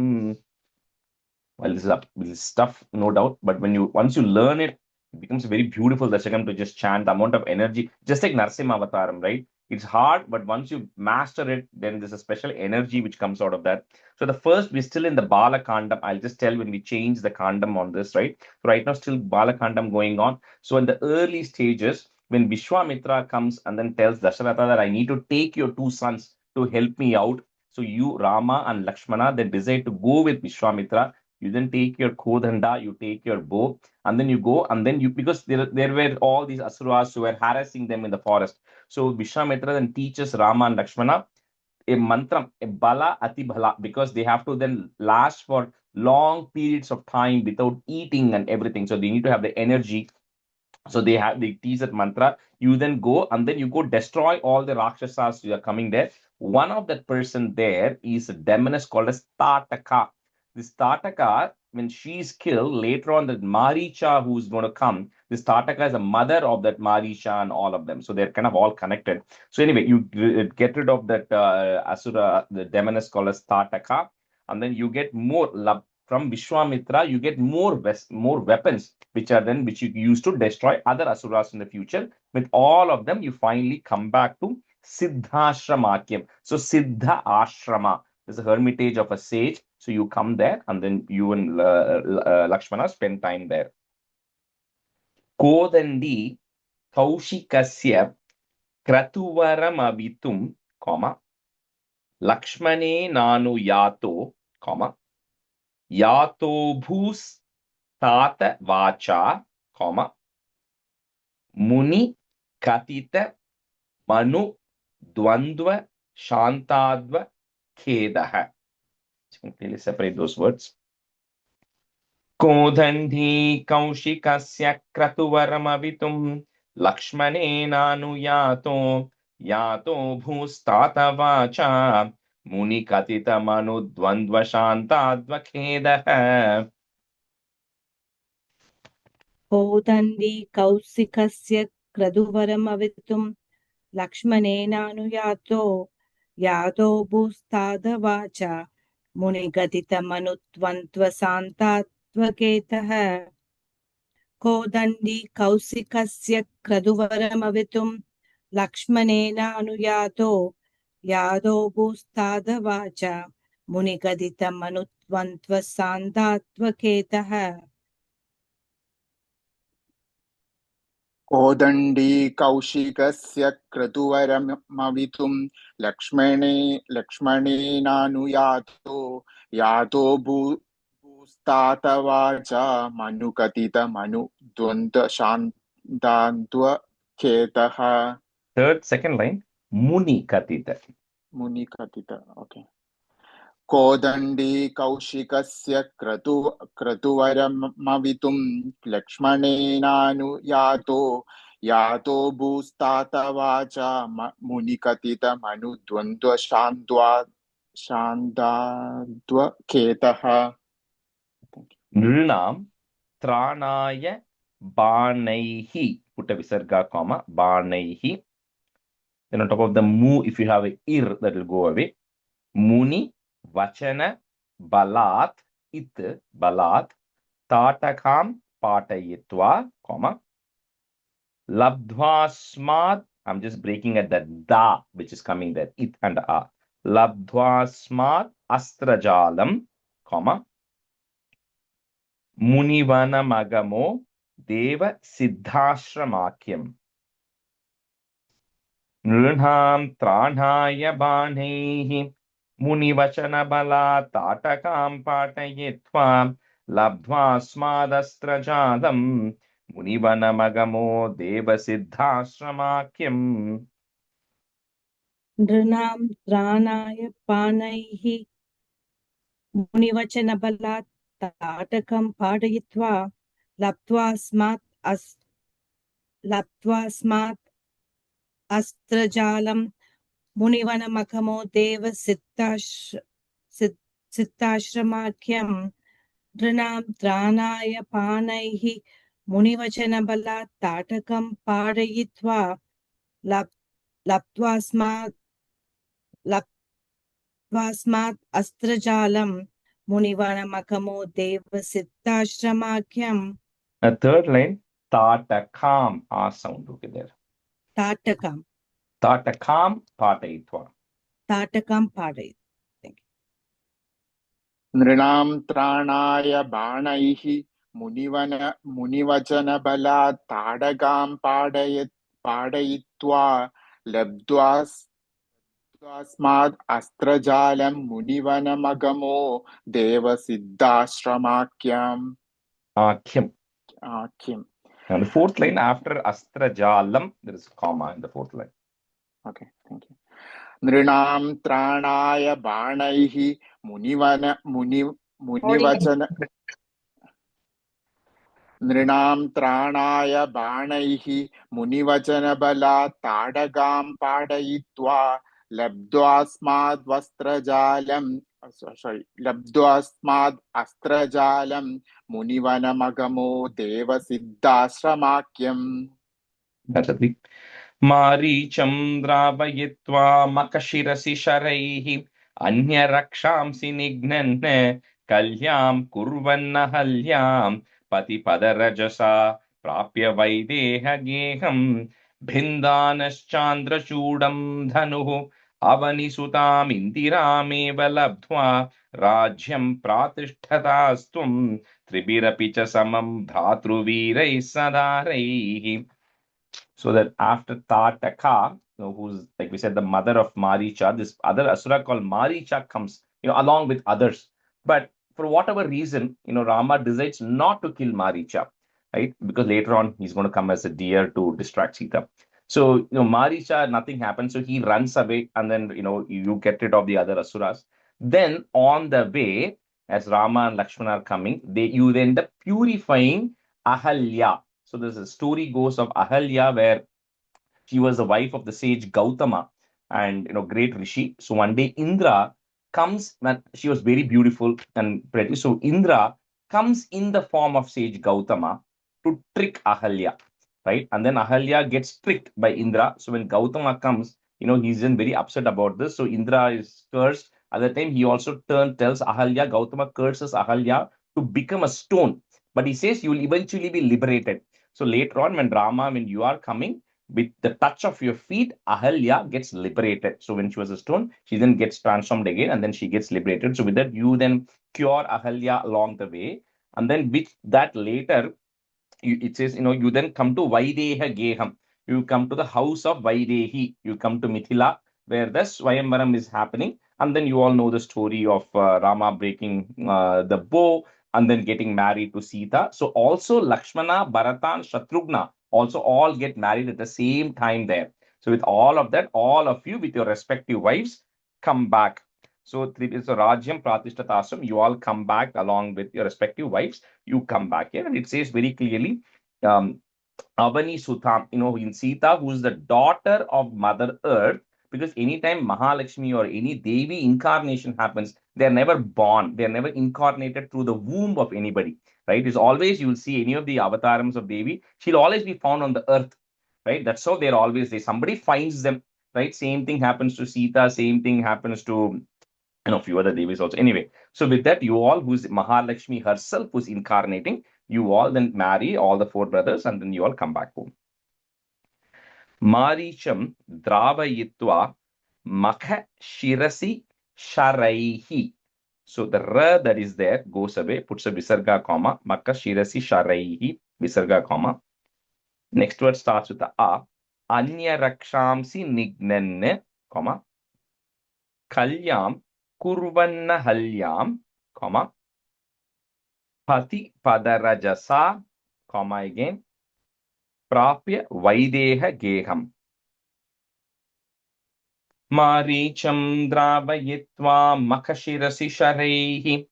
Speaker 1: Well, this is tough, no doubt. But once you learn it, it becomes very beautiful. The second to just chant, the amount of energy, just like Narasimha Avataram, right? It's hard, but once you master it, then there's a special energy which comes out of that. So the first, we're still in the Bala Kandam. I'll just tell when we change the Kandam on this, right? So right now, still Bala Kandam going on. So in the early stages, when Vishwamitra comes and then tells Dasharatha that I need to take your two sons to help me out. So you, Rama and Lakshmana, then decide to go with Vishwamitra. You then take your kodhanda, you take your bow, and then you go, and then because there were all these asuras who were harassing them in the forest. So Vishwamitra then teaches Rama and Lakshmana a mantram, a bala ati bhala, because they have to then last for long periods of time without eating and everything. So they need to have the energy. So they teach that mantra. You then go and then you go destroy all the Rakshasas who are coming there. One of that person there is a demoness called as Tataka. This Tataka, when she's killed, later on that Maricha who's going to come, this Tataka is the mother of that Maricha and all of them. So they're kind of all connected. So anyway, you get rid of that Asura, the demoness called as Tataka, and then you get more love from Vishwamitra, you get more weapons, which you use to destroy other asuras in the future. With all of them, you finally come back to Siddhashramakyam. So Siddha Ashrama is a hermitage of a sage. So you come there, and then you and Lakshmana spend time there. Kodandi Kaushikasya Kratuvaramavitum, comma, Lakshmane Nanu Yato, comma, Yato Bhus Tata Vacha, comma, Muni Katita Manu Dvandva Shantadva Kedaha. You can clearly separate those words. Kodandhi Kaushikasya Kratuvaramavitum Lakshmanena Yato Bhustata Vacha Muni Katita Manu Dvandva Shantadva Kedaha.
Speaker 5: कोदण्डी कौशिकस्य क्रतुवरमवितुं लक्ष्मणेनानुयातो यादो भूस्तादवाच मुनिगदितमनुत्वन्त्वसान्तात्वकेतः कोदण्डी कौशिकस्य क्रतुवरमवितुं लक्ष्मणेनानुयातो यादो भूस्तादवाच मुनिगदितमनुत्वन्त्वसान्तात्वकेतः
Speaker 6: कोदण्डी कौशिकस्य क्रतुवरमवितुं लक्ष्मणेनानुयातो यातो भूस्तातवाच मनुकथितमनुद्वन्द्वशान्तान्त्वखेतः
Speaker 1: Second line, Muni Katita.
Speaker 6: मुनिकथित ओके कोदण्डी कौशिकस्य क्रतुवरमवितुं लक्ष्मणेनानुयातो यातो भूस्तातवाच मुनिकथितमनुद्वन्द्वशान्तान्त्वखेतः
Speaker 1: Nrinam Tranaya Banaihi. Put a visarga comma, Banaihi. Then on top of the mu, if you have a ir, that will go away. Muni Vachana Balat It Balat Tatakam Patayitva, comma. Labdhvasmad, I'm just breaking at the da, which is coming there, it and a. Labdhvasmad astrajalam, comma. Munivana magamo deva siddhashramakyam. Nrinham tranhaya banaihi munivachana bala tatakam patayitva labdhvasmadastrajalam munivana magamo deva siddhashramakyam.
Speaker 5: नृणां त्राणाय पाणैः मुनिवचनबलात् ताटकं पाठयित्वा लब्ध्वास्मात् अस्त्रजालं मुनिवनमखमो देवसिद्धाश्रमाख्यं नृणां त्राणाय पाणैः मुनिवचनबलात् ताटकं पाठयित्वा लब्ध्वास्मात् अस्त्रजालं मुनिवनमखमो देवसिद्धाश्रमाख्यं.
Speaker 1: A third line, tatakam, a sound, okay there.
Speaker 5: ताटकं
Speaker 1: Tatakam patayitva.
Speaker 5: ताटकं पाठयति.
Speaker 6: नृणां त्राणाय बाणैः मुनिवचनबलात् ताडकां पाडयित्वा लब्ध्वास्मात् अस्त्रजालं मुनिवनमगमो देवसिद्धाश्रमाख्यम्.
Speaker 1: Akhyam.
Speaker 6: Akhim.
Speaker 1: And the fourth line, after astrajalam, there is a comma in the fourth line.
Speaker 6: Okay, thank you. नृणां त्राणाय बाणैः मुनिवचन नृणां त्राणाय बाणैः मुनिवचनबलात् ताडकां पाडयित्वा लब्ध्वास्माद् अस्त्रजालं मुनिवनमगमो देवसिद्धाश्रमाख्यम्.
Speaker 1: That's a three. Maricham dravayitva makashirasi sharaihi anyaraksham nignanne kalyam kurvannahalyam patipadarajasa prapya vaideha geham bhindanaschandrachudam dhanuhu avanisutam indirameva labdhva rajyam pratishthatastum tribirapi cha samam bhratruvirai sadaraihi. So that after Tataka, who's, like we said, the mother of Maricha, this other asura called Maricha comes, along with others. But for whatever reason, Rama decides not to kill Maricha, right? Because later on, he's going to come as a deer to distract Sita. So, Maricha, nothing happens. So he runs away, and then, you get rid of the other asuras. Then on the way, as Rama and Lakshmana are coming, you end up purifying Ahalya. So there's a story goes of Ahalya where she was the wife of the sage Gautama and great rishi. So one day Indra comes, when she was very beautiful and pretty. So Indra comes in the form of sage Gautama to trick Ahalya, right? And then Ahalya gets tricked by Indra. So when Gautama comes, he's then very upset about this. So Indra is cursed. At that time, he also tells Ahalya, Gautama curses Ahalya to become a stone. But he says you will eventually be liberated. So later on, when you are coming, with the touch of your feet, Ahalya gets liberated. So when she was a stone, she then gets transformed again, and then she gets liberated. So with that, you then cure Ahalya along the way. And then with that later, it says, you then come to Vaideha Geham. You come to the house of Vaidehi. You come to Mithila, where the Swayamvaram is happening. And then you all know the story of Rama breaking the bow and then getting married to Sita. So also Lakshmana, Bharata, and Shatrughna also all get married at the same time there. So with all of that, all of you with your respective wives come back. So Rajyam Pratishtatasam, you all come back along with your respective wives. You come back here, and it says very clearly, Avani Sutam, in Sita, who is the daughter of Mother Earth, because anytime Mahalakshmi or any Devi incarnation happens, they're never born, they're never incarnated through the womb of anybody, right? It's always, you'll see any of the avatarams of Devi, she'll always be found on the earth, right? That's how they're always there. Somebody finds them, right? Same thing happens to Sita, same thing happens to few other devis also. Anyway, so with that, you all, who's Mahalakshmi herself, who's incarnating, you all then marry all the four brothers, and then you all come back home. Maricham dravayitva makha shirasi sharaihi. So the ra that is there goes away, puts a visarga comma, makha shirasi sharaihi, visarga comma. Next word starts with the a. Anya rakshamsi nignanne, comma. Kalyam kurvanna halyam, comma. Pati padarajasa, comma again. Prapya Vaideha Geham. Maricham dravayitva makashirasi shareihi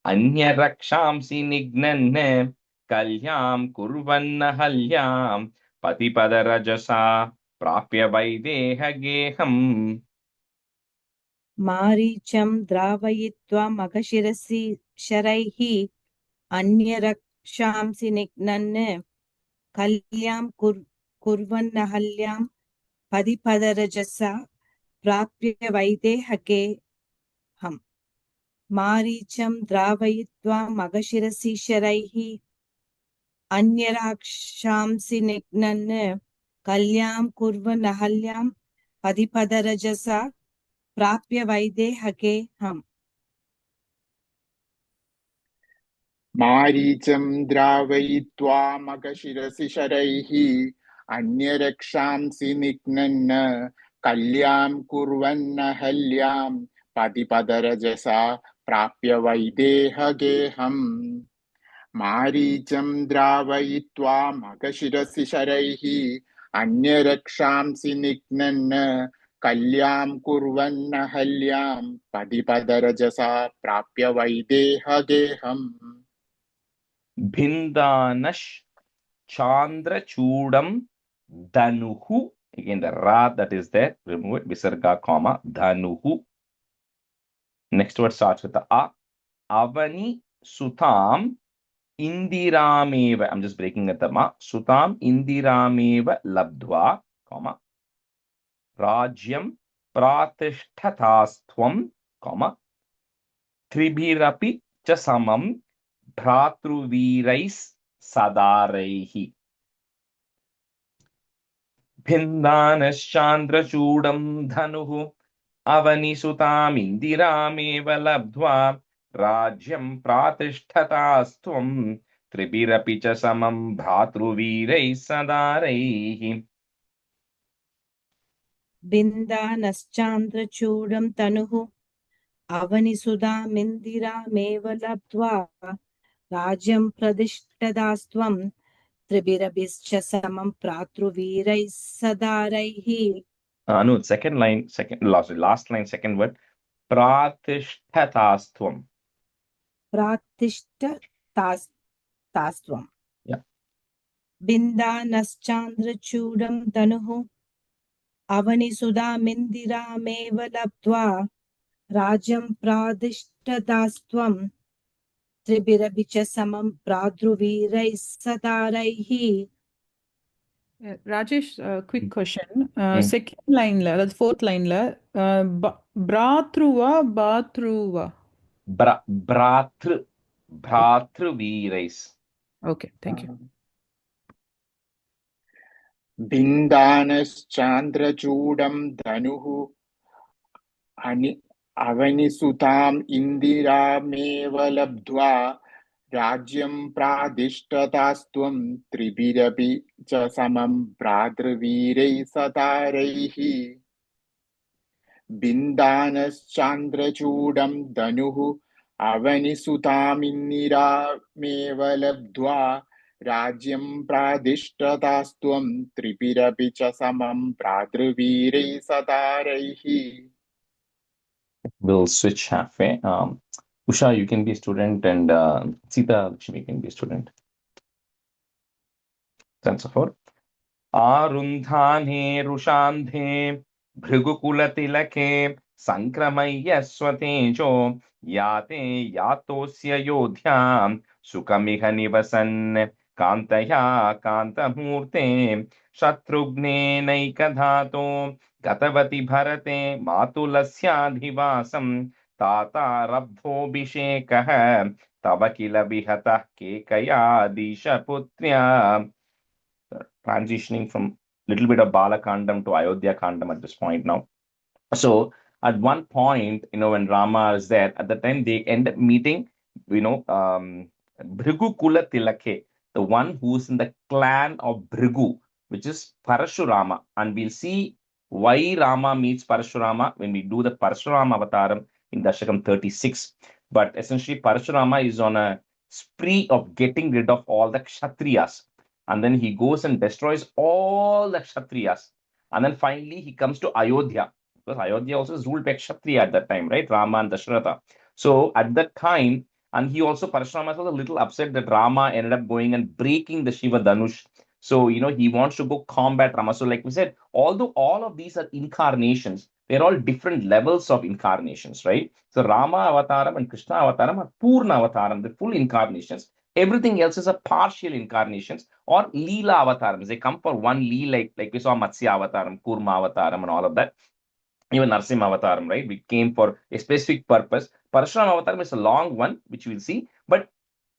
Speaker 1: anya rakshamsi nignanne kalyam kurvanna halyam patipada rajasa prapya Vaideha Geham.
Speaker 5: Maricham dravayitva makashirasi sharaihi anyarakshamsi nignanne kalyam kurvannahalyam padipadarajasa prapya vaidehage ham. Maricham dravayitva magashirasi sharaihi anyarakshamsi nignanne kalyam kurvannahalyam padipadarajasa prapya vaidehage ham.
Speaker 6: Maricam dravayitva magashirasi sharaihi anyarakşamsi niknanna kalyam kurvanna halyam patipadarajasa prapya vaideha geham. Maricam dravayitva magashirasi sharaihi anyarakşamsi niknanna kalyam kurvanna halyam patipadarajasa prapya vaideha geham.
Speaker 1: Bhindanash Chandra Chudam Dhanuhu. Again, the ra that is there, remove it, visarga comma, Dhanuhu. Next word starts with the a. Avani Sutam Indirameva. I'm just breaking at the ma. Sutam Indirameva Labdva, comma. Rajyam Pratishtatastvam, comma. Tribhirapi Chasamam Bhratruvirais Sadaraihi. Bhindanaschandrachudam dhanuhu avanisutaam indirameva labdhva rajyam pratishtatastvam tribhirapi cha samam bhratruvirais sadaraihi.
Speaker 5: Bindanaschandrachudam tanuhu avanisudamindirameva labdva rajyam pradishtadastvam tribhirabhischa samam pratruvirais sadaraihi.
Speaker 1: No, second line, last line, second word. Pratishtatastvam.
Speaker 5: Pratishtatastvam.
Speaker 1: Yeah.
Speaker 5: Bindanaschandrachudam tanuhu avanisudamindirameva labdva rajyam pradishtadastvam tribhirabhicha samam pradruvirais sadaraihi.
Speaker 8: Rajesh, quick question.
Speaker 1: Mm.
Speaker 8: Second line, that's fourth line, Bratruva, Batruva.
Speaker 1: Bratru Veerais.
Speaker 8: Okay, thank you.
Speaker 6: Bindanashchandrachudam dhanuhu avani indira labdva Rajyam pradishtataastvam tribirapi cha samam pradravire sataraihi Bindanashchandrachudam dhanuhu avanisutamindirameva labdva Rajyam pradishtataastvam tribirapi cha samam pradravire sataraihi.
Speaker 1: We'll switch halfway. Usha, you can be a student, and Sita Lakshmi can be a student. Sense of her. Arundhane Rushandhe Bhrigukulatилake Sankramaya Swatejo Yate Yatosya Yodhyam Sukamiha Nivasan Kantaya Kantamurte Shatrughne Naikadhato Gatavati Bharate Matulasya Tata Rabdhobhishekah Tava Kila Vihatah Kekaya Disha Putrya. Transitioning from little bit of Balakandam to Ayodhya Kandam at this point now. So at one point, when Rama is there, at the time they end up meeting, Bhrigu Kula Tilake, the one who's in the clan of Bhrigu, which is Parashurama. And we'll see why Rama meets Parashurama when we do the Parashurama Avataram in Dashakam 36. But essentially, Parashurama is on a spree of getting rid of all the Kshatriyas. And then he goes and destroys all the Kshatriyas. And then finally, he comes to Ayodhya. Because Ayodhya also is ruled by Kshatriya at that time, right? Rama and Dasharatha. So at that time, and he also, Parashurama was a little upset that Rama ended up going and breaking the Shiva Dhanush. So, he wants to go combat Rama. So, like we said, although all of these are incarnations, they're all different levels of incarnations, right? So, Rama Avataram and Krishna Avataram are Purna Avataram, the full incarnations. Everything else is a partial incarnations or Leela Avatarams. They come for one Leela, like we saw Matsya Avataram, Kurma Avataram, and all of that. Even Narsimha Avataram, right? We came for a specific purpose. Parashurama Avataram is a long one, which we'll see, but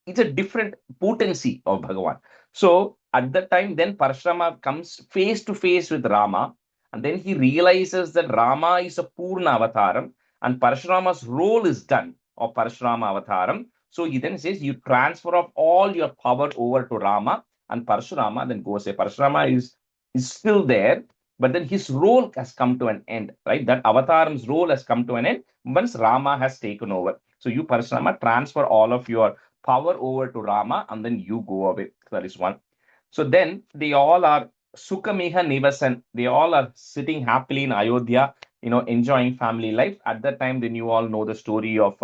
Speaker 1: it's a different potency of Bhagavan. So at that time, then Parashurama comes face to face with Rama, and then he realizes that Rama is a Purna Avataram, and Parashurama's role is done of Parashurama Avataram. So he then says, you transfer of all your power over to Rama, and Parashurama then goes, say, Parashurama is still there, but then his role has come to an end, right? That Avataram's role has come to an end once Rama has taken over. So you, Parashurama, transfer all of your power over to Rama, and then you go away. So that is one. So then they all are Sukamiha Nivasan. They all are sitting happily in Ayodhya, enjoying family life. At that time, then you all know the story of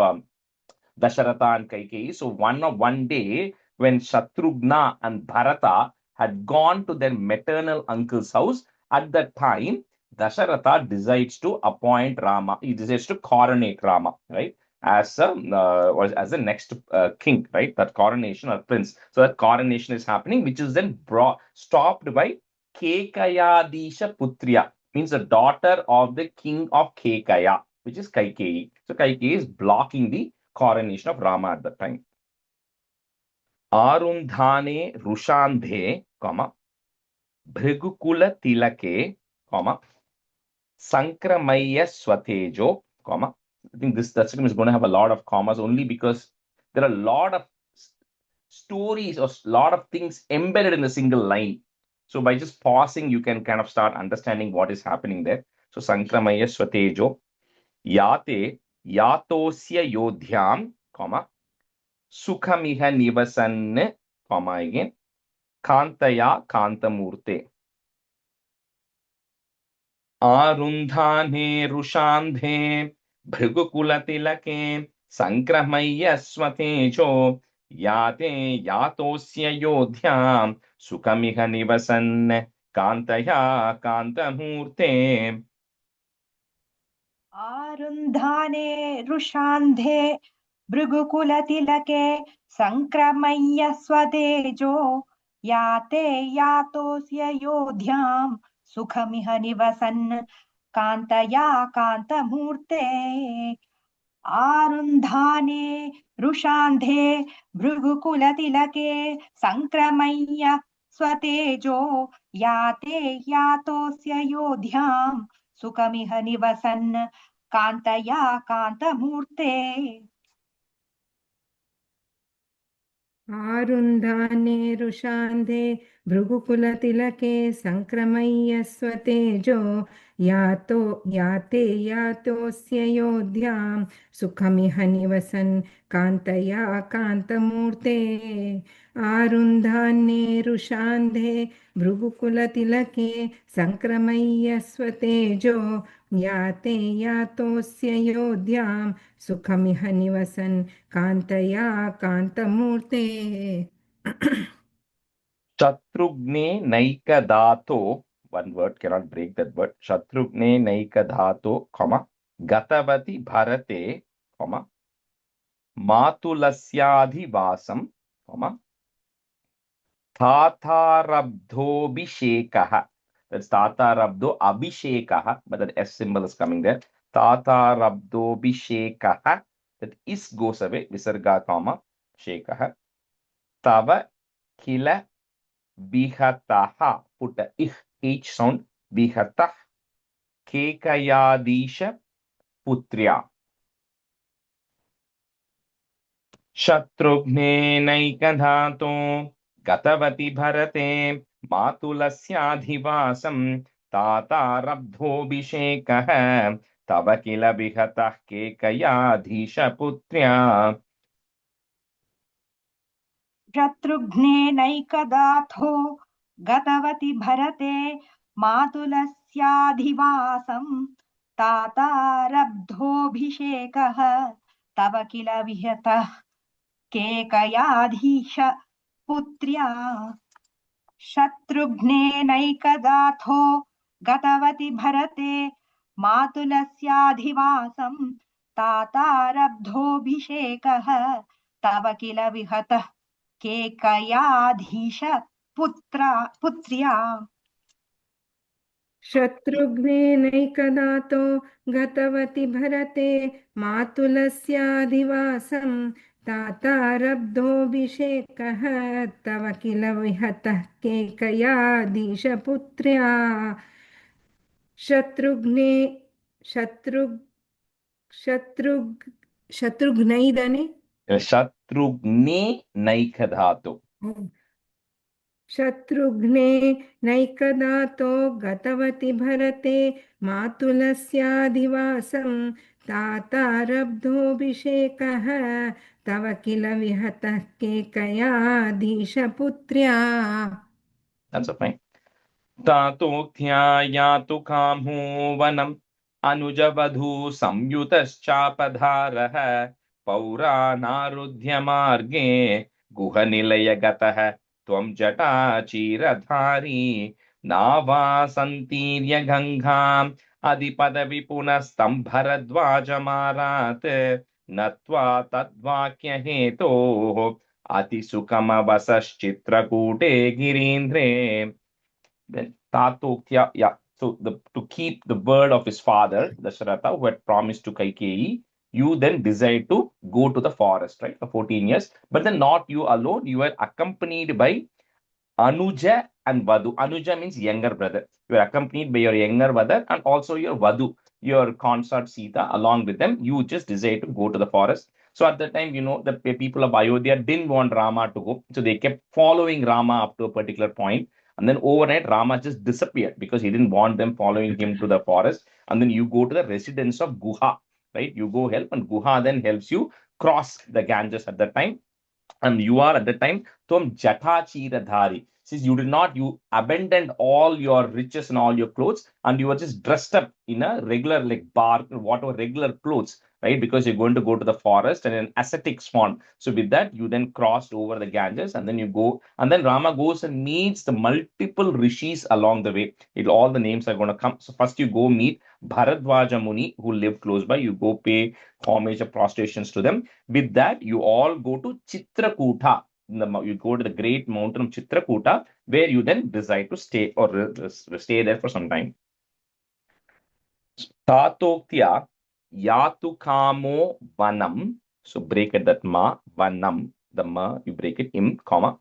Speaker 1: Dasharatha and Kaikeyi. So one day, when Shatrughna and Bharata had gone to their maternal uncle's house, at that time, Dasharatha decides to appoint Rama. He decides to coronate Rama, right? As the next king, right? That coronation or prince. So that coronation is happening, which is then stopped by Kekayadisha Putriya, means the daughter of the king of Kekaya, which is Kaikeyi. So Kaikeyi is blocking the coronation of Rama at that time. Arundhane Rushandhe, Bhrigukula Tilake, Sankramaya Swatejo, I think this Dasakam is going to have a lot of commas only because there are a lot of stories or a lot of things embedded in a single line. So by just pausing, you can kind of start understanding what is happening there. So Sankramaya Swatejo, Yate Yatosya Yodhyam, Sukhamiha Nivasan, again, Kantaya Kantamurte. Arundhane Rushandhe Bhrigukulatилake Sankramaya Swatejo Yate Yatosya Yodhyam Sukhamiha Nivasan Kantaya Kantamurte.
Speaker 9: Arundhane Rushandhe Bhrigukulatилake Sankramaya Swatejo याते यातोऽस्य योध्यां सुखमिह निवसन् कान्तया कान्तमूर्ते आरुन्धाने रुषान्धे भृगुकुलतिलके सङ्क्रमय्य स्वतेजो याते यातोऽस्य योध्यां सुखमिह निवसन् कान्तया कान्तमूर्ते
Speaker 10: आरुन्धाने रुषान्धे भृगुकुलतिलके सङ्क्रमय्य स्वतेजो याते यातोऽस्य योध्यां सुखमिह निवसन् कान्तया कान्तमूर्ते आरुन्धान्ये रुषान्धे भृगुकुलतिलके सङ्क्रमय्य स्वतेजो याते यातोऽस्य योध्यां सुखमिह निवसन् कान्तया कान्तमूर्ते
Speaker 1: Shatrughne Naikadato, one word cannot break that word. Shatrughne Naikadato, comma, Gatavati Bharate, comma, Matulasyadhi Vasam, comma, Thatarabdho Bhishekaha. That's Thatarabdho Abhishekaha, but that S symbol is coming there. Thatarabdho Bhishekaha. That is goes away. Visarga, comma, Shekaha. Tava Kila Bihataha, put a H sound, Bihatah, Kekayadisha Putriya. Shatrughne Naikadhato, Gatavati Bharate, Matulasyadhivasam, Tata Rabdho Bhishekah, Tavakila Bihatah Kekayadisha Putriya.
Speaker 9: शत्रुघ्नेनैकदाथो गतवति भरते मातुलस्याधिवासं तातारब्धोऽभिषेकः तव किल विहतः केकयाधीश पुत्र्या शत्रुघ्नेनैकदाथो गतवति भरते मातुलस्याधिवासं तातारब्धोऽभिषेकः तव किल विहतः केकयाधीश पुत्र्या
Speaker 10: शत्रुघ्नेनैकदातो गतवति भरते मातुलस्याधिवासं तातारब्धोऽभिषेकः तव किल विहतः केकयाधीशपुत्र्या शत्रुघ्नैदने
Speaker 1: Shatrughne Naikadhato.
Speaker 10: शत्रुघ्ने नैकदातो गतवति भरते मातुलस्याधिवासं तातारब्धोऽभिषेकः तव किल विहतः केकयाधीशपुत्र्या.
Speaker 1: That's a fine. तातोऽख्यायातु कामो वनम् अनुजवधू संयुतश्चापधारः पौरानारुध्य मार्गे गुहनिलयगतः त्वं जटाचीरधारी नावासन्तीर्य गङ्गाम् अधिपदविपुनस्तं भरद्वाजमारात् नत्वा तद्वाक्यहेतोः अतिसुखमवसश्चित्रकूटे गिरीन्द्रे. Then Tatokya, yeah. So to keep the word of his father, Dasharatha, who had promised to Kaikeyi, you then decide to go to the forest, right, for 14 years. But then not you alone, you were accompanied by Anuja and Vadu. Anuja means younger brother. You are accompanied by your younger brother and also your Vadu, your consort Sita, along with them. You just decide to go to the forest. So at that time, the people of Ayodhya didn't want Rama to go. So they kept following Rama up to a particular point. And then overnight, Rama just disappeared because he didn't want them following him to the forest. And then you go to the residence of Guha, right? You go help, and Guha then helps you cross the Ganges at that time. And you are at the time, Tom Jatachiradhari. Since you abandoned all your riches and all your clothes, and you were just dressed up in a regular, like bark, whatever regular clothes, right? Because you're going to go to the forest and an ascetic swan. So with that, you then crossed over the Ganges, and then you go, and then Rama goes and meets the multiple rishis along the way. All the names are going to come. So first you go meet Bharadwaja Muni, who lived close by. You go pay homage or prostrations to them. With that, you all go to Chitrakuta. you go to the great mountain of Chitrakuta, where you then decide to stay or stay there for some time. Tatoktya yatu kamo vanam. So break it that ma, vanam, the ma, you break it in, comma.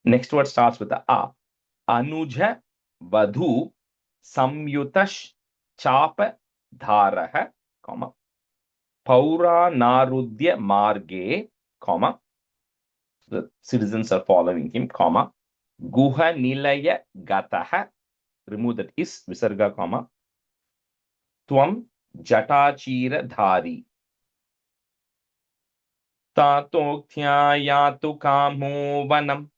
Speaker 1: Next word starts with the a. Anuja vadhu samyutash chapa dharah, comma. Paura narudya marge, comma. The citizens are following him, comma. Guha nilaya gataha. Remove that is, visarga, comma. Tvam jatachira dhari. Tatokthya yatu kamo vanam.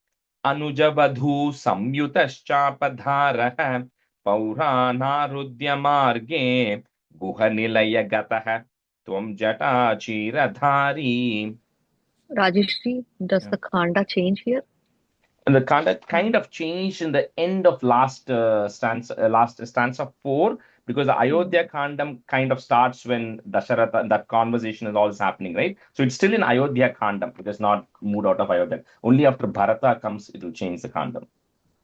Speaker 1: Anujavadhu samyutaschapdharah. Pauranarudya marge. Guha nilaya gataha. Tvam jatachira dhari.
Speaker 7: Rajeshri, does the khanda change here?
Speaker 1: And the kind of changed in the end of last stanza 4, because the Ayodhya Kandam kind of starts when Dasharatha, that conversation is all happening, right? So it's still in Ayodhya Kandam. It is not moved out of Ayodhya. Only after Bharata comes, it will change the Kandam.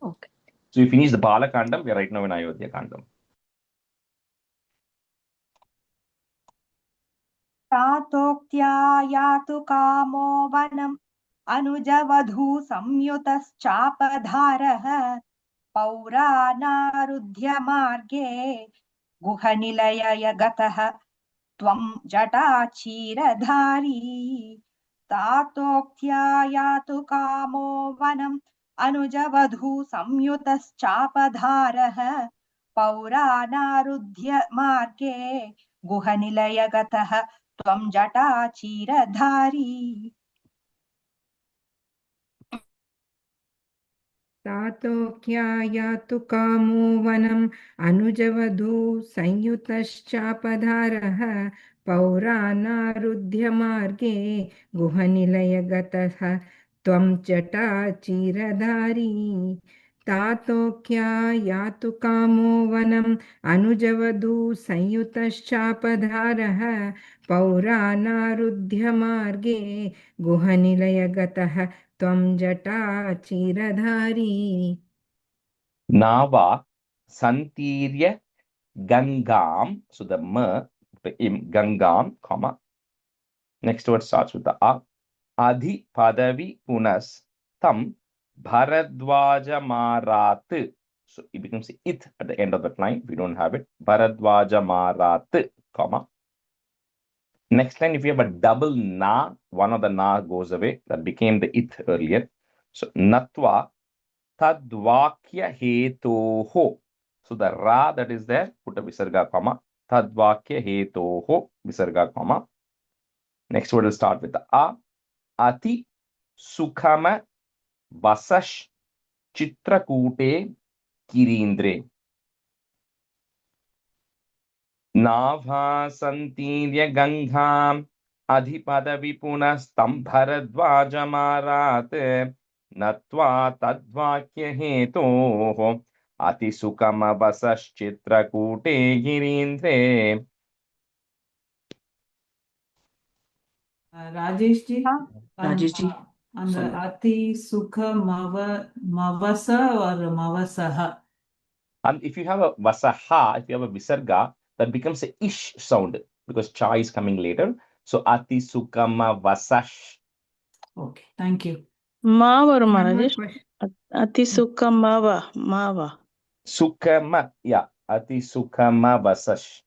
Speaker 7: Okay.
Speaker 1: So we finish the Bala Kandam. We are right now in Ayodhya Kandam.
Speaker 9: तातोक्त्या यातु कामो वनम् अनुजवधू संयुतश्चापधारः पौरानारुध्य मार्गे गुहनिलयय गतः त्वं जटाचीरधारी तातोक्त्या यातु कामो वनम् अनुजवधू संयुतश्चापधारः पौरानारुध्य मार्गे गुहनिलय गतः त्वं जटाचीरधारी
Speaker 10: तातोक्या यातु कामो वनम् अनुजवधू संयुतश्चापधारः पौरानारुध्य मार्गे गुहनिलय गतः त्वं जटाचीरधारी तातोक्या यातु कामो वनम् अनुजवधू संयुतश्चापधारः पौरानारुध्य मार्गे गुहनिलय गतः त्वं जटाचीरधारी
Speaker 1: Nava santirya gangam. So the ma, gangam, comma. Next word starts with the a. Adhi padavi punas tam bharadwaja marat. So it becomes it at the end of that line. We don't have it. Bharadwaja marat, comma. Next line, if you have a double na, one of the na goes away. That became the it earlier. So natva tadvakya hetoho. So the ra that is there, put a visarga, comma. Tadvakya hetoho, visarga, comma. Next word will start with the a. Ati sukhama vasash chitrakute kirindre. Nava santirya gangham adhipadavi punastam bharadvajamarat natva tadvakya hetoho ati sukhama vasash chitrakute kirindre.
Speaker 11: Rajesh ji,
Speaker 4: Rajesh ji.
Speaker 11: and Ati Sukha Mavasa or Mavasaha.
Speaker 1: And if you have a vasaha, if you have a visarga, that becomes a ish sound because cha is coming later. So ati sukama vasash.
Speaker 11: Okay, thank you.
Speaker 12: Ma varum
Speaker 10: One more
Speaker 12: Rajesh.
Speaker 10: question.
Speaker 12: Ati sukha mava.
Speaker 1: Sukama, yeah. Ati sukama vasash.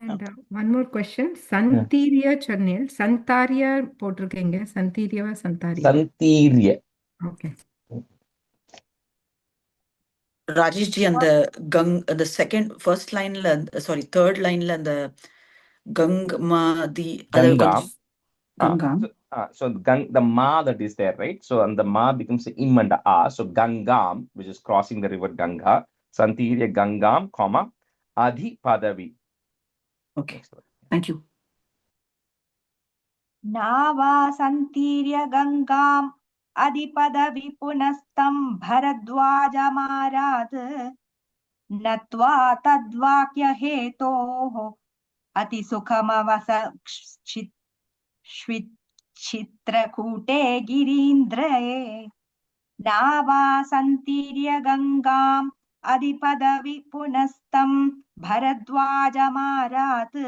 Speaker 10: And one more question. Santirya channel. Santarya போட்டிருக்கீங்க. Santirya Santarya.
Speaker 1: Santirya.
Speaker 10: Okay.
Speaker 4: Rajesh ji, and the first line, third line, and the gang ma the
Speaker 1: Gangam.
Speaker 4: Gangam.
Speaker 1: So the ma that is there, right? So and the ma becomes im and a. So Gangam, which is crossing the river Ganga. Santirya Gangam, comma, Adhi Padavi.
Speaker 4: Okay, thank you.
Speaker 9: नावा संतीर्य गंगाम अधिपदवि पुनस्तं भरद्वाजमारात् नत्वा तद्वाक्य हेतोः अतिसुखमवसश्चित् चित्रकूटे गिरीन्द्रे नावासन्तीर्य गङ्गाम् अधिपदविपुनस्तं भरद्वाजमारात्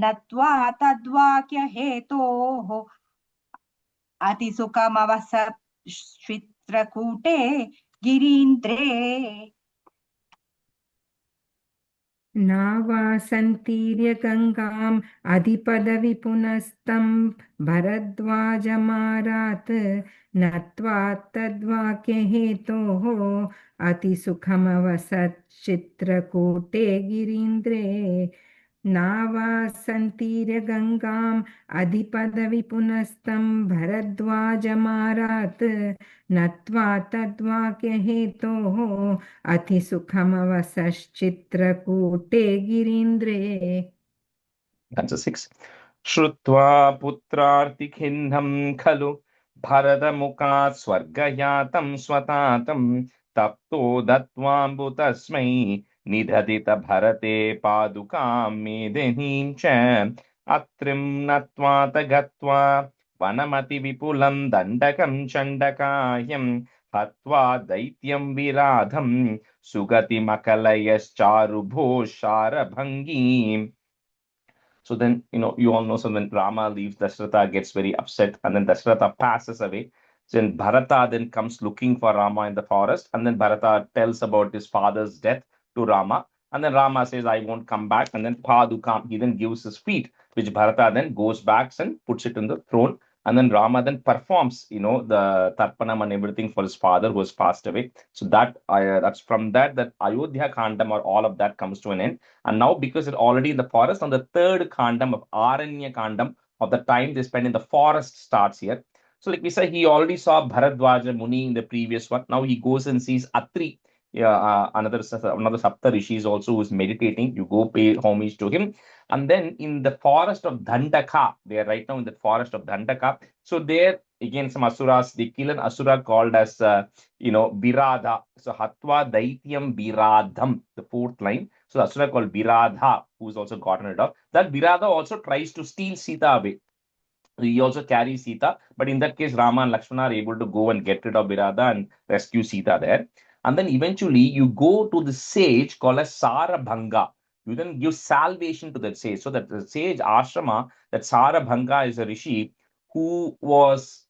Speaker 9: नत्वा तद्वाक्यहेतोः अतिसुखमवसश्चित्रकूटे गिरीन्द्रे
Speaker 10: नावासन्तीर्य गङ्गाम् अधिपदविपुनस्तं भरद्वाजमारात् नत्वा तद्वाक्यहेतोः अतिसुखमवसच्चित्रकूटे गिरीन्द्रे नावासन्तीर्य गङ्गाम् अधिपदविपुनस्तं भरद्वाजमारात् नत्वा तद्वाक्यहेतोः अतिसुखमवसश्चित्रकूटे गिरीन्द्रे.
Speaker 1: That's a 6. Shrutva putrartikhinnam khalu bharadamukhat swargayatam swatatam tapto datvambutasmai nidhadita bharate padukam medenim cha atrim natva tagatva vanamati vipulam dandakam chandakayam hatva daityam viradham sugati makalayascharubo sharabhangim. So then, you all know, so when Rama leaves, Dasharatha gets very upset, and then Dasharatha passes away. So then Bharata then comes looking for Rama in the forest, and then Bharata tells about his father's death to Rama, and then Rama says, I won't come back, and then Padukam, he then gives his feet, which Bharata then goes back and puts it in the throne, and then Rama then performs, the Tarpanam and everything for his father who has passed away. So that's from that Ayodhya Kandam or all of that comes to an end. And now, because it's already in the forest, on the third Kandam of Aranya Kandam, of the time they spend in the forest, starts here. So like we said, he already saw Bharadwaja Muni in the previous one. Now he goes and sees Atri, another Sapta Rishis also who is meditating. You go pay homage to him. And then in the forest of Dandaka, they are right now in the forest of Dandaka. So there, again, some Asuras, they kill an Asura called as, Birada. So Hatva Daityam Biradham, the fourth line. So the Asura called Biradha, who's also gotten rid of. That Birada also tries to steal Sita away. He also carries Sita, but in that case, Rama and Lakshmana are able to go and get rid of Birada and rescue Sita there. And then eventually you go to the sage called as Sarabhanga. You then give salvation to that sage. So that the sage ashrama, that Sarabhanga is a rishi who was,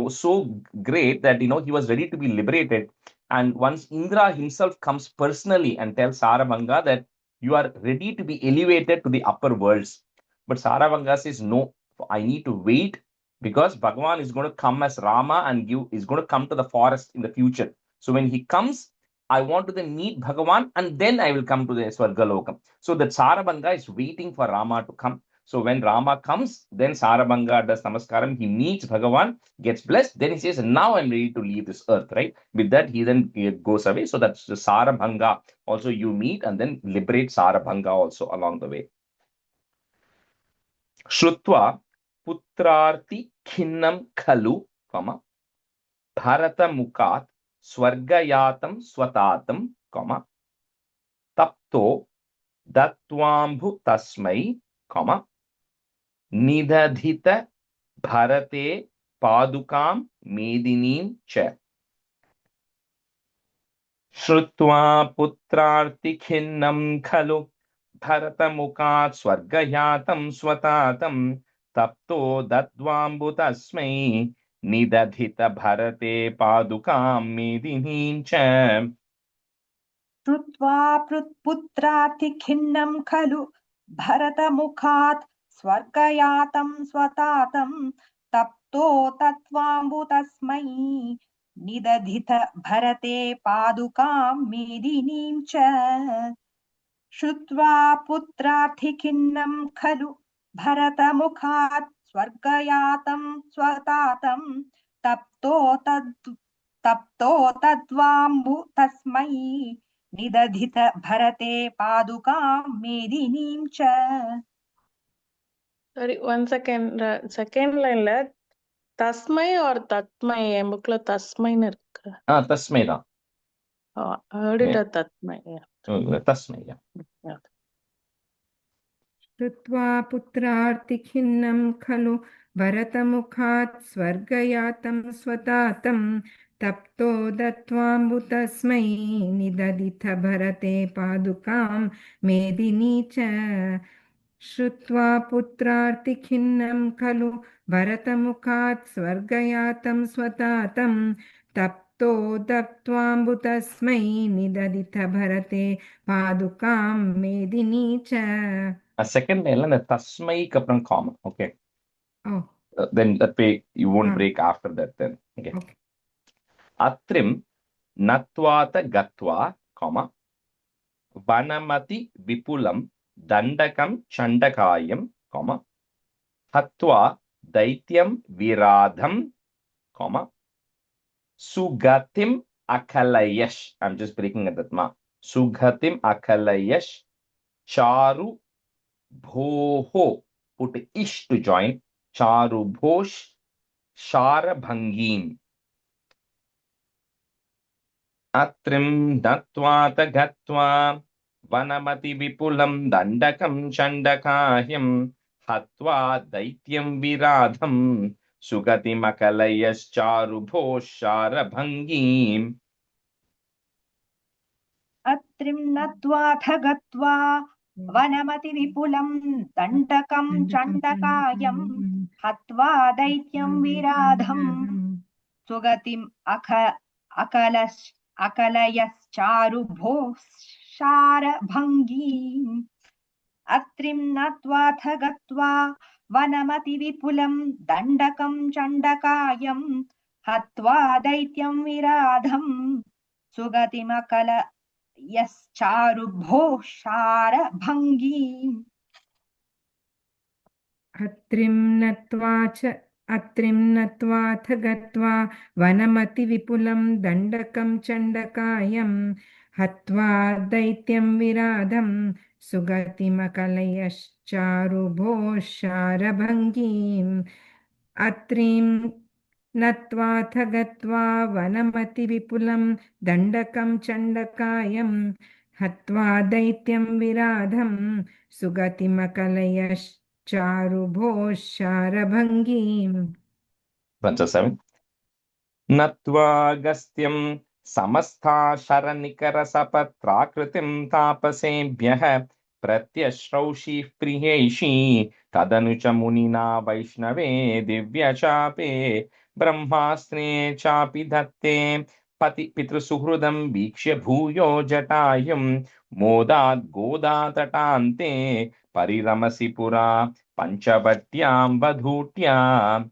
Speaker 1: so great that, he was ready to be liberated. And once Indra himself comes personally and tells Sarabhanga that you are ready to be elevated to the upper worlds. But Sarabhanga says, no, I need to wait because Bhagavan is going to come as Rama and is going to come to the forest in the future. So when he comes, I want to then meet Bhagavan and then I will come to the Swargalokam. So that Sarabhanga is waiting for Rama to come. So when Rama comes, then Sarabhanga does Namaskaram, he meets Bhagavan, gets blessed, then he says, now I'm ready to leave this earth, right? With that, he then goes away. So that's the Sarabhanga. Also you meet and then liberate Sarabhanga also along the way. Shrutva putrarti khinnam khalu, bharata mukat swargayatam swatatam, tapto datvambhu tasmai, nidadhita bharate padukam medinim cha. Shrutva putrarti khinnam khalu bharatamukat swargayatam swatatam tapto dadvambutasmai nidadhita bharate padukam medinim cha.
Speaker 9: Shrutva putrartikhinnam khalu bharatamukhat swargayatam swatatam tapto tatvambutasmai nidadhita bharate padukam medinim cha. Shrutva putrartikhinnam khalu bharatamukhat swargayatam swatatam tapto tadvambutasmai nidadhita bharate padukam medinim cha.
Speaker 12: Sorry, 1 second. Second line la tasmai or tatmai? என் bookல tasmaiன்னு இருக்கு.
Speaker 1: Tasmai da.
Speaker 12: I heard it as tatmai.
Speaker 1: Tasmai, yeah.
Speaker 10: कृत्वा पुत्रार्तिखिन्नं खलु भरतमुखात् स्वर्गयातं स्वतातं तप्तो दत्त्वाम्बुतस्मै निददिथ भरते पादुकां मेदिनी च श्रुत्वा पुत्रार्तिखिन्नं खलु भरतमुखात् स्वर्गयातं स्वतातं तप्तो दत्त्वाम्बुतस्मै निददिथ भरते पादुकां मेदिनी च.
Speaker 1: A second line, the tasmai kapram comma. Okay.
Speaker 10: Oh.
Speaker 1: Then that way you won't break after that then. Okay. Atrim natvata gatva, comma, vanamati vipulam dandakam chandakayam, comma, hatva daityam viradham, comma, sugatim akalayash. I'm just breaking at that ma. Sugatim akalayash charu bhoho. Put ish to join. Charu bhosh sharabhangim. Atrim datva tagatva vanamati vipulam dandakam chandakayam hatva daityam viradham sugati makalayas charubho sharabhangim.
Speaker 9: अत्रिं नत्वाथ गत्वा वनमति विपुलं दण्डकं चण्डकायं हत्वा दैत्यं विराधं सुगतिम् अकलयश्चारुभोः शारभङ्गीम् अत्रिं नत्वाथ गत्वा वनमति विपुलं दण्डकं चण्डकायं हत्वा दैत्यं विराधं सुगतिमकलयश्चारुभोः शारभङ्गीम्
Speaker 10: अत्रिं नत्वाथ गत्वा वनमति विपुलं दण्डकं चण्डकायं हत्वा दैत्यं विराधं सुगतिमकलयश्चारुभोः शारभङ्गीम् अत्रिं नत्वाथ गत्वा वनमति विपुलं दण्डकं चण्डकायं हत्वा दैत्यं विराधं सुगतिमकलयश्चारुभोः शारभङ्गीम्.
Speaker 1: Pancha 7. Natva gastyam samastha sharanikara sapatrakritim tapasebhyah pratyashraushi priyaishi tadanucha munina vaishnave divya chape brahmastre chapi dhatte pati pitrusuhrudam vikshya bhuyo jatayam modad godatatante pariramasi pura panchavatyam vadhutyam.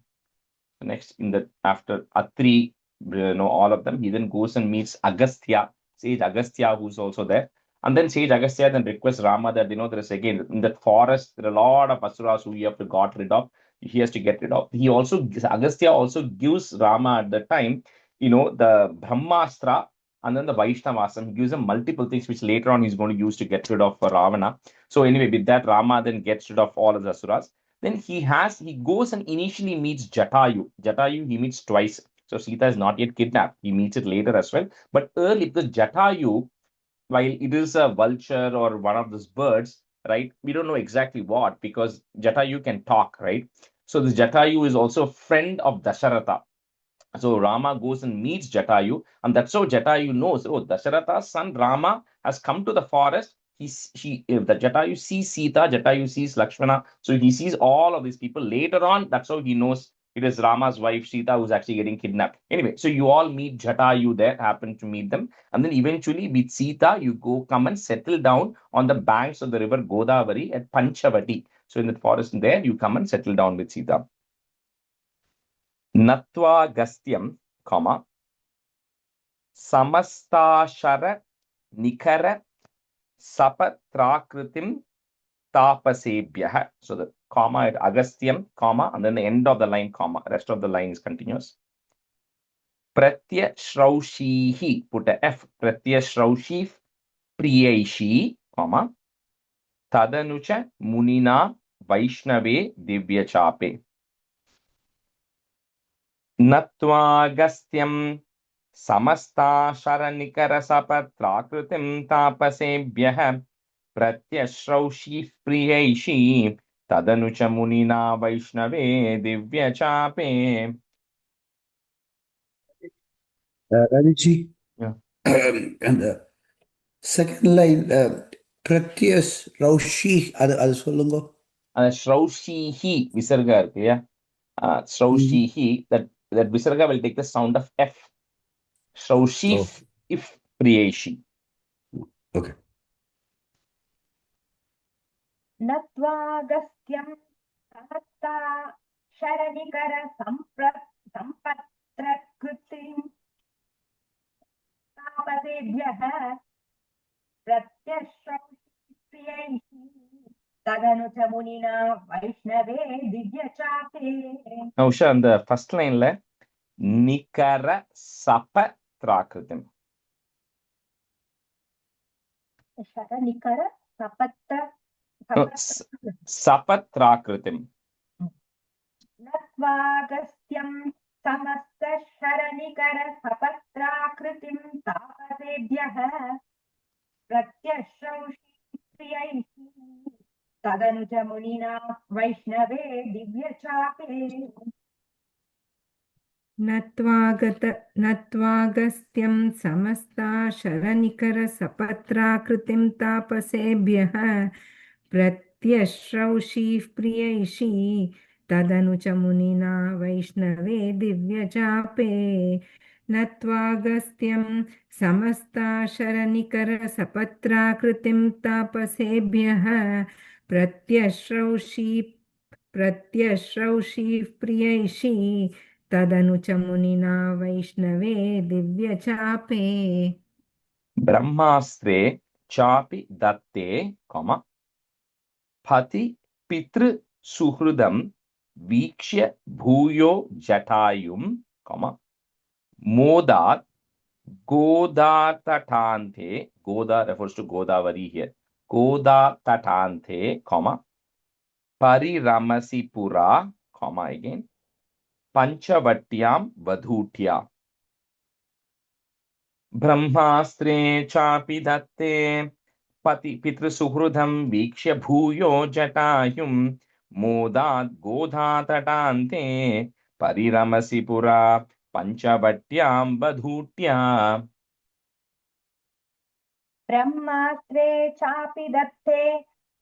Speaker 1: Next, in the after Atri, all of them, he then goes and meets Agastya, sage Agastya, who's also there. And then sage Agastya then requests Rama that, there is again, in that forest, there are a lot of asuras who he have to got rid of. He has to get rid of. Agastya also gives Rama at that time, the Brahmastra and then the Vaishnavasam. He gives him multiple things which later on he's going to use to get rid of Ravana. So anyway, with that, Rama then gets rid of all of the asuras. Then he goes and initially meets Jatayu. Jatayu he meets twice. So Sita is not yet kidnapped. He meets it later as well. But early, because Jatayu, while it is a vulture or one of those birds, right? We don't know exactly what, because Jatayu can talk, right? So this Jatayu is also a friend of Dasharatha. So Rama goes and meets Jatayu, and that's how Jatayu knows, oh, Dasharatha's son Rama has come to the forest. If the Jatayu sees Sita, Jatayu sees Lakshmana. So he sees all of these people. Later on, that's how he knows it is Rama's wife Sita who's actually getting kidnapped. Anyway, so you all meet Jatayu there, happen to meet them. And then eventually with Sita, you come and settle down on the banks of the river Godavari at Panchavati. So in the forest there, you come and settle down with Sita. Natva gastyam, comma, samastashara nikara sapatrakritim tapasebhyah. So the comma at Agastyam, comma, and then the end of the line, comma. Rest of the line is continuous. Pratyashraushihi, put a F, Pratyashraushiv priyaishi, comma, tadanucha munina vaishnave divya chape. Natva gastyam samasta sharanikara sapatrakritim tapasebhyah प्रत्यश्रौषि प्रियैषी तदनु च मुनिना वैष्णवे दिव्यचापे.
Speaker 3: Ravichi.
Speaker 1: Yeah.
Speaker 3: And the second line, Pratyas Raushi, அது சொல்லுங்க.
Speaker 1: Shraushi visarga irukku, yeah. Shraushi, that visarga will take the sound of F. Shraushi if priyeshi.
Speaker 3: Okay.
Speaker 9: नत्वागस्त्यं समस्ता शरणिकर संपत्रकृतिं तापसेभ्यः प्रत्यश्रौषिप्रियैः तदनु च मुनिना वैष्णवे दिव्यचापे.
Speaker 1: Now, Usha, on the first line, nikara sapatrakritim.
Speaker 9: शरणिकर
Speaker 1: Sapatrakritim.
Speaker 9: नत्वागस्त्यं समस्त शरणिकर सपत्राकृतिं तापसेभ्यः प्रत्यश्रौषिप्रियैः तदनु च मुनिना वैष्णवे दिव्यचापे.
Speaker 10: नत्वागस्त्यं समस्ता शरनिकरसपत्राकृतिं तापसेभ्यः प्रत्यश्रौषिः प्रियैषी तदनु च मुनिना वैष्णवे दिव्यचापे. नत्वागस्त्यं समस्ता शरनिकरसपत्राकृतिं तापसेभ्यः प्रत्यश्रौषिः प्रियैषी तदनु च मुनिना वैष्णवे दिव्यचापे.
Speaker 1: ब्रह्मास्त्रे चापि दत्ते, पति पितृ सुहृदं वीक्ष्य भूयो जटायुं, मोदात् गोदातटान्ते, Goda refers to Godavari here, Godatatante, Pariramasi pura, again, Panchavatyam vadhutya. Brahmastre chapi datte pati pitru suhrudham vikshya bhuyo jatayum modat godhatatante pariramasi pura panchavatyam vadhutya.
Speaker 9: ब्रह्मास्त्रे चापि दत्ते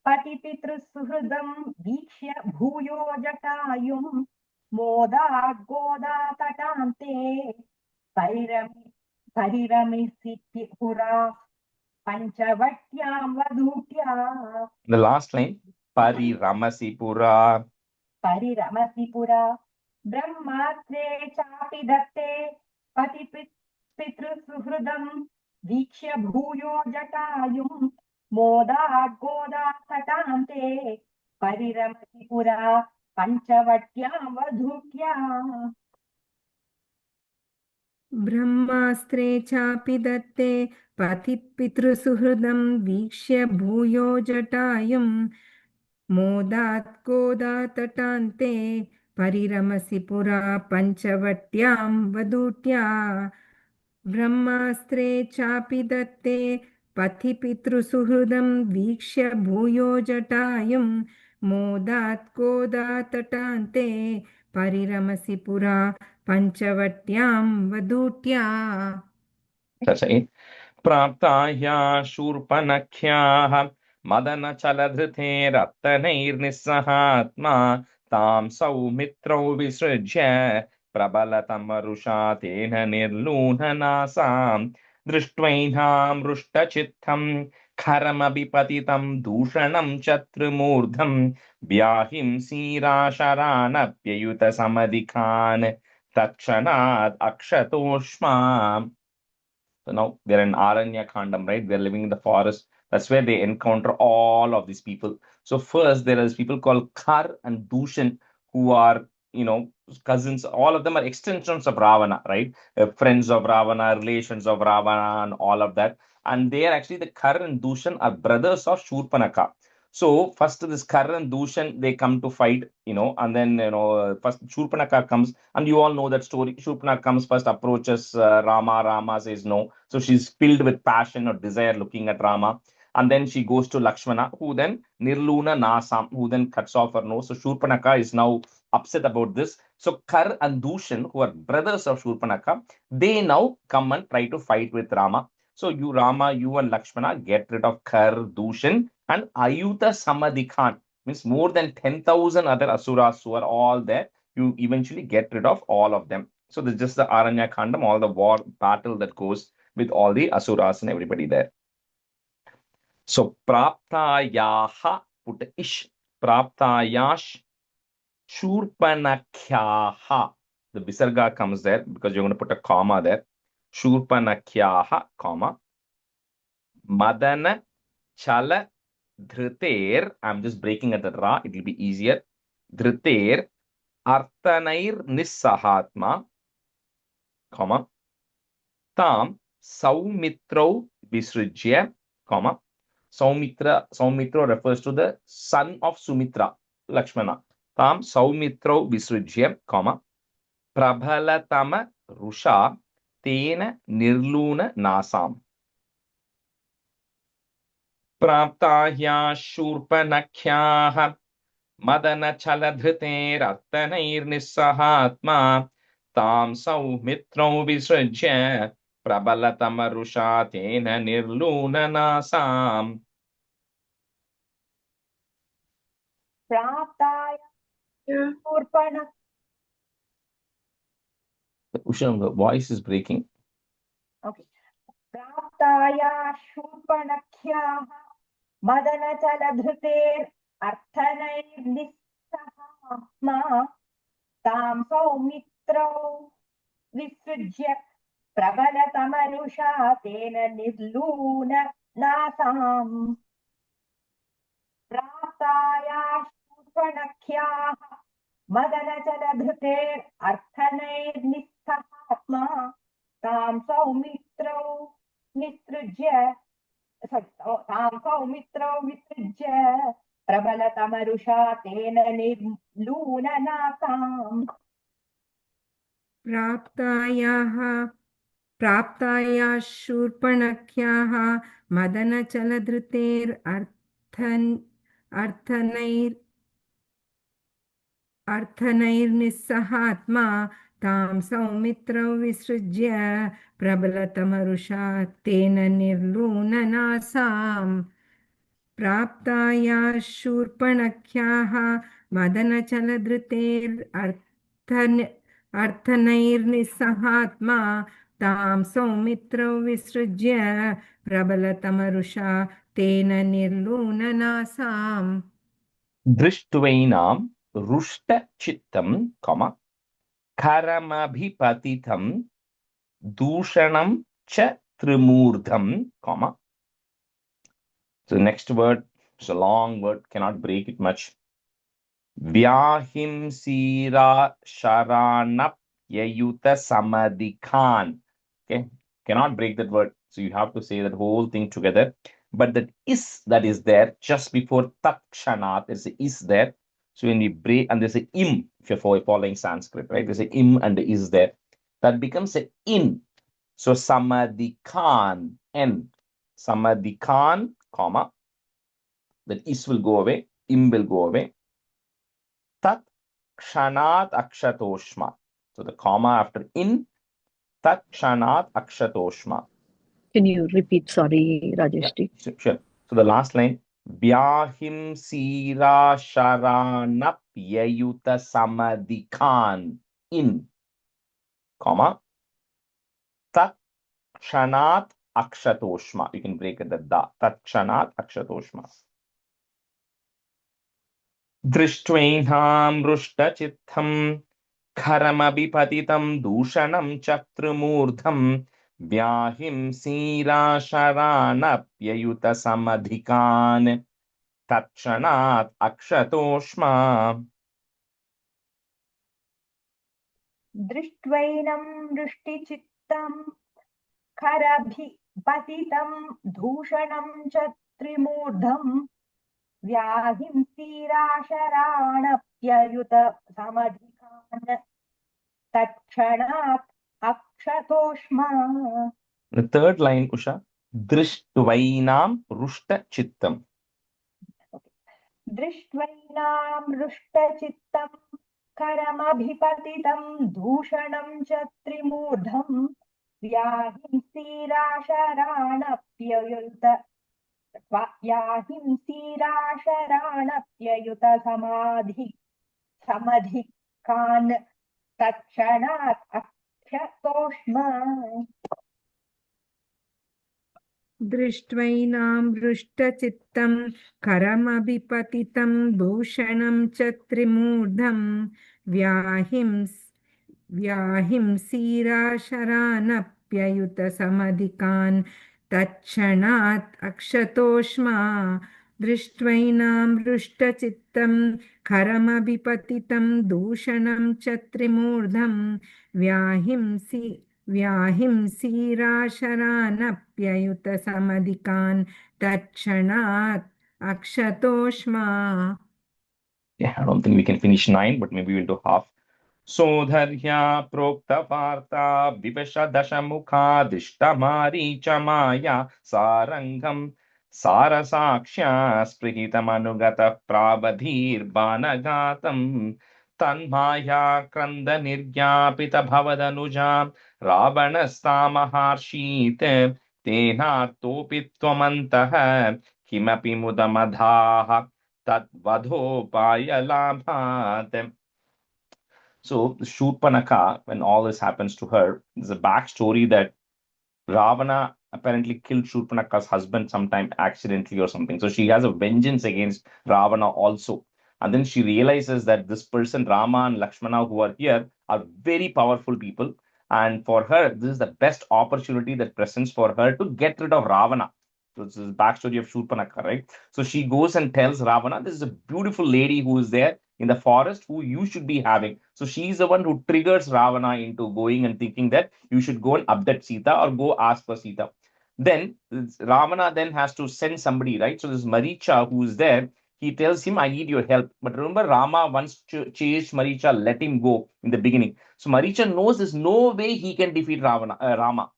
Speaker 9: पतिपितृसुहृदं वीक्ष्य भूयो जटायुं मोदात् गोदातटान्ते परिरमिसि पुरा पंचवट्यां वधूट्या.
Speaker 1: The last line, Pariramasi pura.
Speaker 9: परिरमसि पुरा. ब्रह्मास्त्रे चापि दत्ते पतिपितृसुहृदं वीक्ष्य भूयो जटायुं मोदात् गोदातटान्ते परिरमसि पुरा पंचवट्यां वधूट्या.
Speaker 10: ब्रह्मास्त्रे चापि दत्ते पतिपितृसुहृदं वीक्ष्य भूयो जटायुं मोदात् गोदातटान्ते परिरमसि पुरा पंचवट्यां वधूट्या. ब्रह्मास्त्रे चापि दत्ते पतिपितृसुहृदं वीक्ष्य भूयो जटायुं मोदात् गोदातटान्ते परिरमसि पुरा पंचवट्यां वधूट्या.
Speaker 1: प्राप्ताया शूर्पणख्याः मदनचलधृते रत्नैर्निस्सहात्मा तां सौमित्रौ विसृज्य प्रबलतमरुषा तेन निर्लूढनासां दृष्ट्वैनामृष्टचित्तं खरमभिपतितं दूषणं शत्रुमूर्धं व्याहिंसीराशरानप्ययुतसमधिकान् तत्क्षणात् अक्षतोष्मा. So now they're in Aranya Khandam, right? They're living in the forest. That's where they encounter all of these people. So first there is people called Khar and Dushan who are, cousins. All of them are extensions of Ravana, right? Friends of Ravana, relations of Ravana and all of that. And they are actually, the Khar and Dushan are brothers of Shurpanakha. So first this Khar and Dushan, they come to fight, and then, first Shurpanakha comes, and you all know that story. Shurpanakha comes first, approaches Rama. Rama says no. So she's filled with passion or desire looking at Rama. And then she goes to Lakshmana, who then Nirluna Nasam, who then cuts off her nose. So Shurpanaka is now upset about this. So Kar and Dushan, who are brothers of Shurpanaka, they now come and try to fight with Rama. So you, Rama, you and Lakshmana get rid of Kar, Dushan, and Ayuta Samadhikan. Means more than 10,000 other asuras who are all there. You eventually get rid of all of them. So this is just the Aranya Khandam, all the war battle that goes with all the asuras and everybody there. So Praptayaha, put ish, Praptayash Shurpanakyaha. The Visarga comes there because you're going to put a comma there. Shurpanakyaha, comma. Madana Chala Dhriter. I'm just breaking at the Ra, it will be easier. Dhriter Arthanair Nissahatma, comma. Tam Saumitro Visrujya, comma. Saumitra refers to the son of Sumitra, Lakshmana. Tam Saumitro Visrujya, comma. Prabhalatama Rusha Tena Nirluna Nasam. Praptahya Shurpanakyaha Madana Chaladhriter Artanair Nissahatma Tam Saumitro Visrujya Prabhalatama Rusha Tena Nirluna Nasam.
Speaker 9: Praptaya Shurpanakyaha.
Speaker 1: Usha, the voice is breaking.
Speaker 9: Okay. Praptaya Shurpanakyaha Madanachaladhruter Arthanair Nissahatma Tam Saumitro Visrujya Prabalatamarusha Tena Nirluna Nasam. Praptaya Shurpanakyaha Madanachaladhruter Arthanair Nissahatma Tam Saumitro Visrujya Tam Saumitro Visrujya Prabalatamarusha Tena Nirluna Nasam.
Speaker 10: प्राप्ताया शूर्पणख्याः मदनचलधृतेर् अर्थनैर्निस्सहात्मा तां सौमित्रौ विसृज्य प्रबलतमरुषा तेन निर्लूननासाम् प्राप्ताया शूर्पणख्याः मदनचलधृतेर् अर्थनैर्निस्सहात्मा तां सौमित्रौ विसृज्य प्रबलतमरुषा तेन निर्लूननासाम्
Speaker 1: Drishtvainam Rushta Chittam, comma. Karamabhipatitam Dushanam Cha Trimurdham, comma. So the next word is a long word, cannot break it much. Vyahimsira Sharanap Yayuta Samadhikan. Okay, cannot break that word. So you have to say that whole thing together. But that is there just before Takshanat, there's a is there. So when we break, and there's a im, if you're following Sanskrit, right? There's a im and the is there. That becomes a in. So Samadhikan, n. Samadhikan, comma. That is will go away, im will go away. Tat kshanat akshatoshma. So the comma after in, tat kshanat akshatoshma.
Speaker 7: Can you repeat? Sorry, Rajeshji.
Speaker 1: Yeah, sure. So the last line, Vyahim Sira Sharanap Yayuta Samadhikan, in, comma, Tat Kshanat Akshatoshma. You can break it the da. Tat Kshanat Akshatoshma. Drishtvainham Rushta Chitham Kharamabhipatitam Dushanam Chatrumurdham Vyahimsira Sharanapyayuta Samadhikan Takshanat Akshatoshma.
Speaker 9: Drishtvainam Drishtichittam Karabhipatitam Dushanam Chatrimurdham Vyahimsirasharanapyayuta Samadhikan Takshanat Akshatoshma.
Speaker 1: The third line, Usha, Drishtvainam rushta chittam.
Speaker 9: दृष्ट्वैनां रुष्टचित्तं करमभिपतितं दूषणं च त्रिमूर्धं व्याहिंसीराशराणप्ययुत समधिकान् तत्क्षणात् अक्षतोष्मा
Speaker 10: दृष्ट्वैनां हृष्टचित्तं करमभिपतितं दूषणं च त्रिमूर्धं व्याहिंसीराशरानप्ययुतसमधिकान् तत्क्षणात् अक्षतोष्मा दृष्ट्वैनां हृष्टचित्तं करमभिपतितं दूषणं च त्रिमूर्धं व्याहिंसीराशरानप्ययुतसमधिकान् तत्क्षणात् अक्षतोष्मा.
Speaker 1: Yeah, I don't think we can finish 9, but maybe we'll do half. Sodharya prokta varta vivasha dashamukha dishtamari maya sarangam sarasakshya sprihitamanugata prabadhir banagatam tanmaya kranda niryapita bhavadanuja ravanastamaharshite tenartopi tvamantah kimapi mudamadhaha Tadvadhopayalabhat. So Shurpanakha, when all this happens to her, there's a backstory that Ravana apparently killed Shurpanakha's husband sometime accidentally or something. So she has a vengeance against Ravana also. And then she realizes that this person, Rama and Lakshmana, who are here, are very powerful people. And for her, this is the best opportunity that presents for her to get rid of Ravana. So this is the backstory of Shurpanakha, right? So she goes and tells Ravana, this is a beautiful lady who is there in the forest who you should be having. So she's the one who triggers Ravana into going and thinking that you should go and abduct Sita or go ask for Sita. Then Ravana then has to send somebody, right? So this Maricha who is there, he tells him, I need your help. But remember, Rama once chased Maricha, let him go in the beginning. So Maricha knows there's no way he can defeat Rama.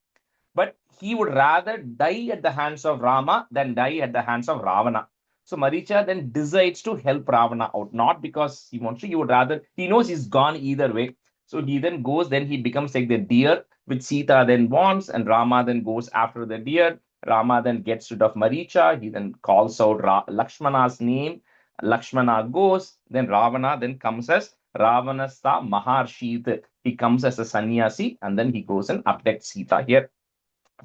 Speaker 1: But he would rather die at the hands of Rama than die at the hands of Ravana. So Maricha then decides to help Ravana out, not because he wants to, he would rather, he knows he's gone either way. So he then goes, then he becomes like the deer, which Sita then wants, and Rama then goes after the deer. Rama then gets rid of Maricha. He then calls out Lakshmana's name. Lakshmana goes, then Ravana then comes as Ravanasta Maharshit. He comes as a sannyasi, and then he goes and abducts Sita here.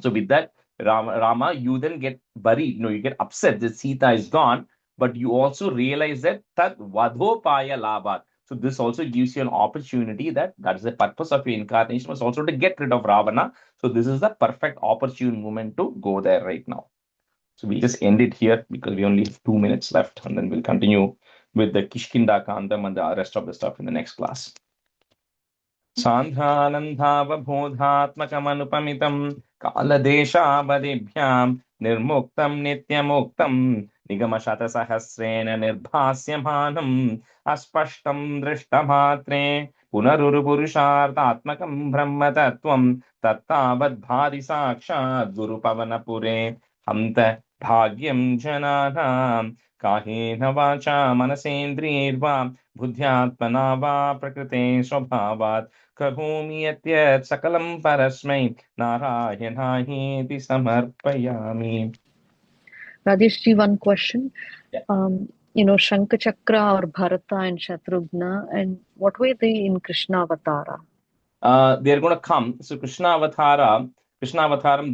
Speaker 1: So with that, Rama, you then get worried, you get upset that Sita is gone, but you also realize that Tad Vadhopaya Labhat. So this also gives you an opportunity that is the purpose of your incarnation was also to get rid of Ravana. So this is the perfect opportune moment to go there right now. So we'll just end it here because we only have 2 minutes left, and then we'll continue with the Kishkinda Kandam and the rest of the stuff in the next class. सान्ध्यानन्दावबोधात्मकमनुपमितं कालदेशावधिभ्यां निर्मुक्तं नित्यमुक्तं निगमशतसहस्रेण निर्भास्यमानम् अस्पष्टं दृष्टमात्रे पुनरुरुपुरुषार्थात्मकं ब्रह्मतत्त्वं तत्तावद्भाति साक्षात् गुरुपवनपुरे हन्त भाग्यं जनानां कायेन वाचा मनसेन्द्रियैर्वा बुद्ध्यात्मना वा प्रकृते स्वभावात् करोमि यत् सकलं परस्मै नारायणायेति समर्पयामि.
Speaker 7: Radeshji, one question.
Speaker 1: Yeah.
Speaker 7: Shankha Chakra or Bharata and Shatrughna, and what were they in Krishna Avatara?
Speaker 1: They're going to come. So Krishna Avataram,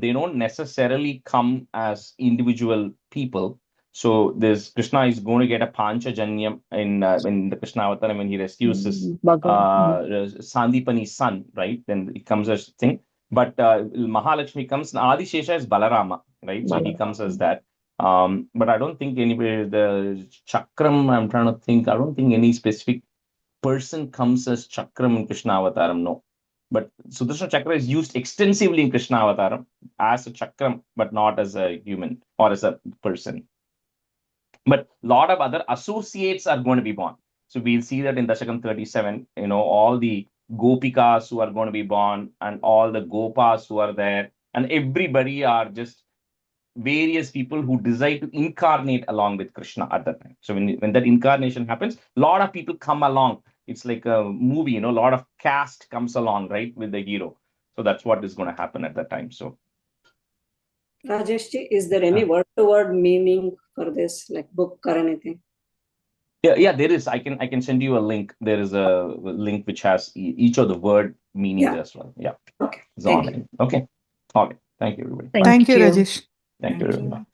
Speaker 1: they don't necessarily come as individual people. So this Krishna is going to get a Panchajanyam in the Krishna Avataram when he rescues his Sandipani's son, right? Then it comes as thing. But Mahalakshmi comes, Adi Shesha is Balarama, right? So he comes as that. But I don't think anywhere the Chakram, I'm trying to think, I don't think any specific person comes as Chakram in Krishna Avataram, no. But Sudarshan Chakra is used extensively in Krishna Avataram as a Chakram, but not as a human or as a person. But a lot of other associates are going to be born. So we'll see that in Dasakam 37, all the Gopikas who are going to be born and all the Gopas who are there, and everybody are just various people who decide to incarnate along with Krishna at that time. So when that incarnation happens, a lot of people come along. It's like a movie, a lot of cast comes along, right, with the hero. So that's what is going to happen at that time. So
Speaker 13: Rajesh, is there any word-to-word meaning for this, like book or anything?
Speaker 1: yeah, there is. I can send you a link. There is a link which has each of the word meanings as well. Yeah.
Speaker 13: Okay.
Speaker 1: It's online. Okay. All right. Thank you, everybody.
Speaker 8: Thank you, Rajesh.
Speaker 1: Thank you, everyone.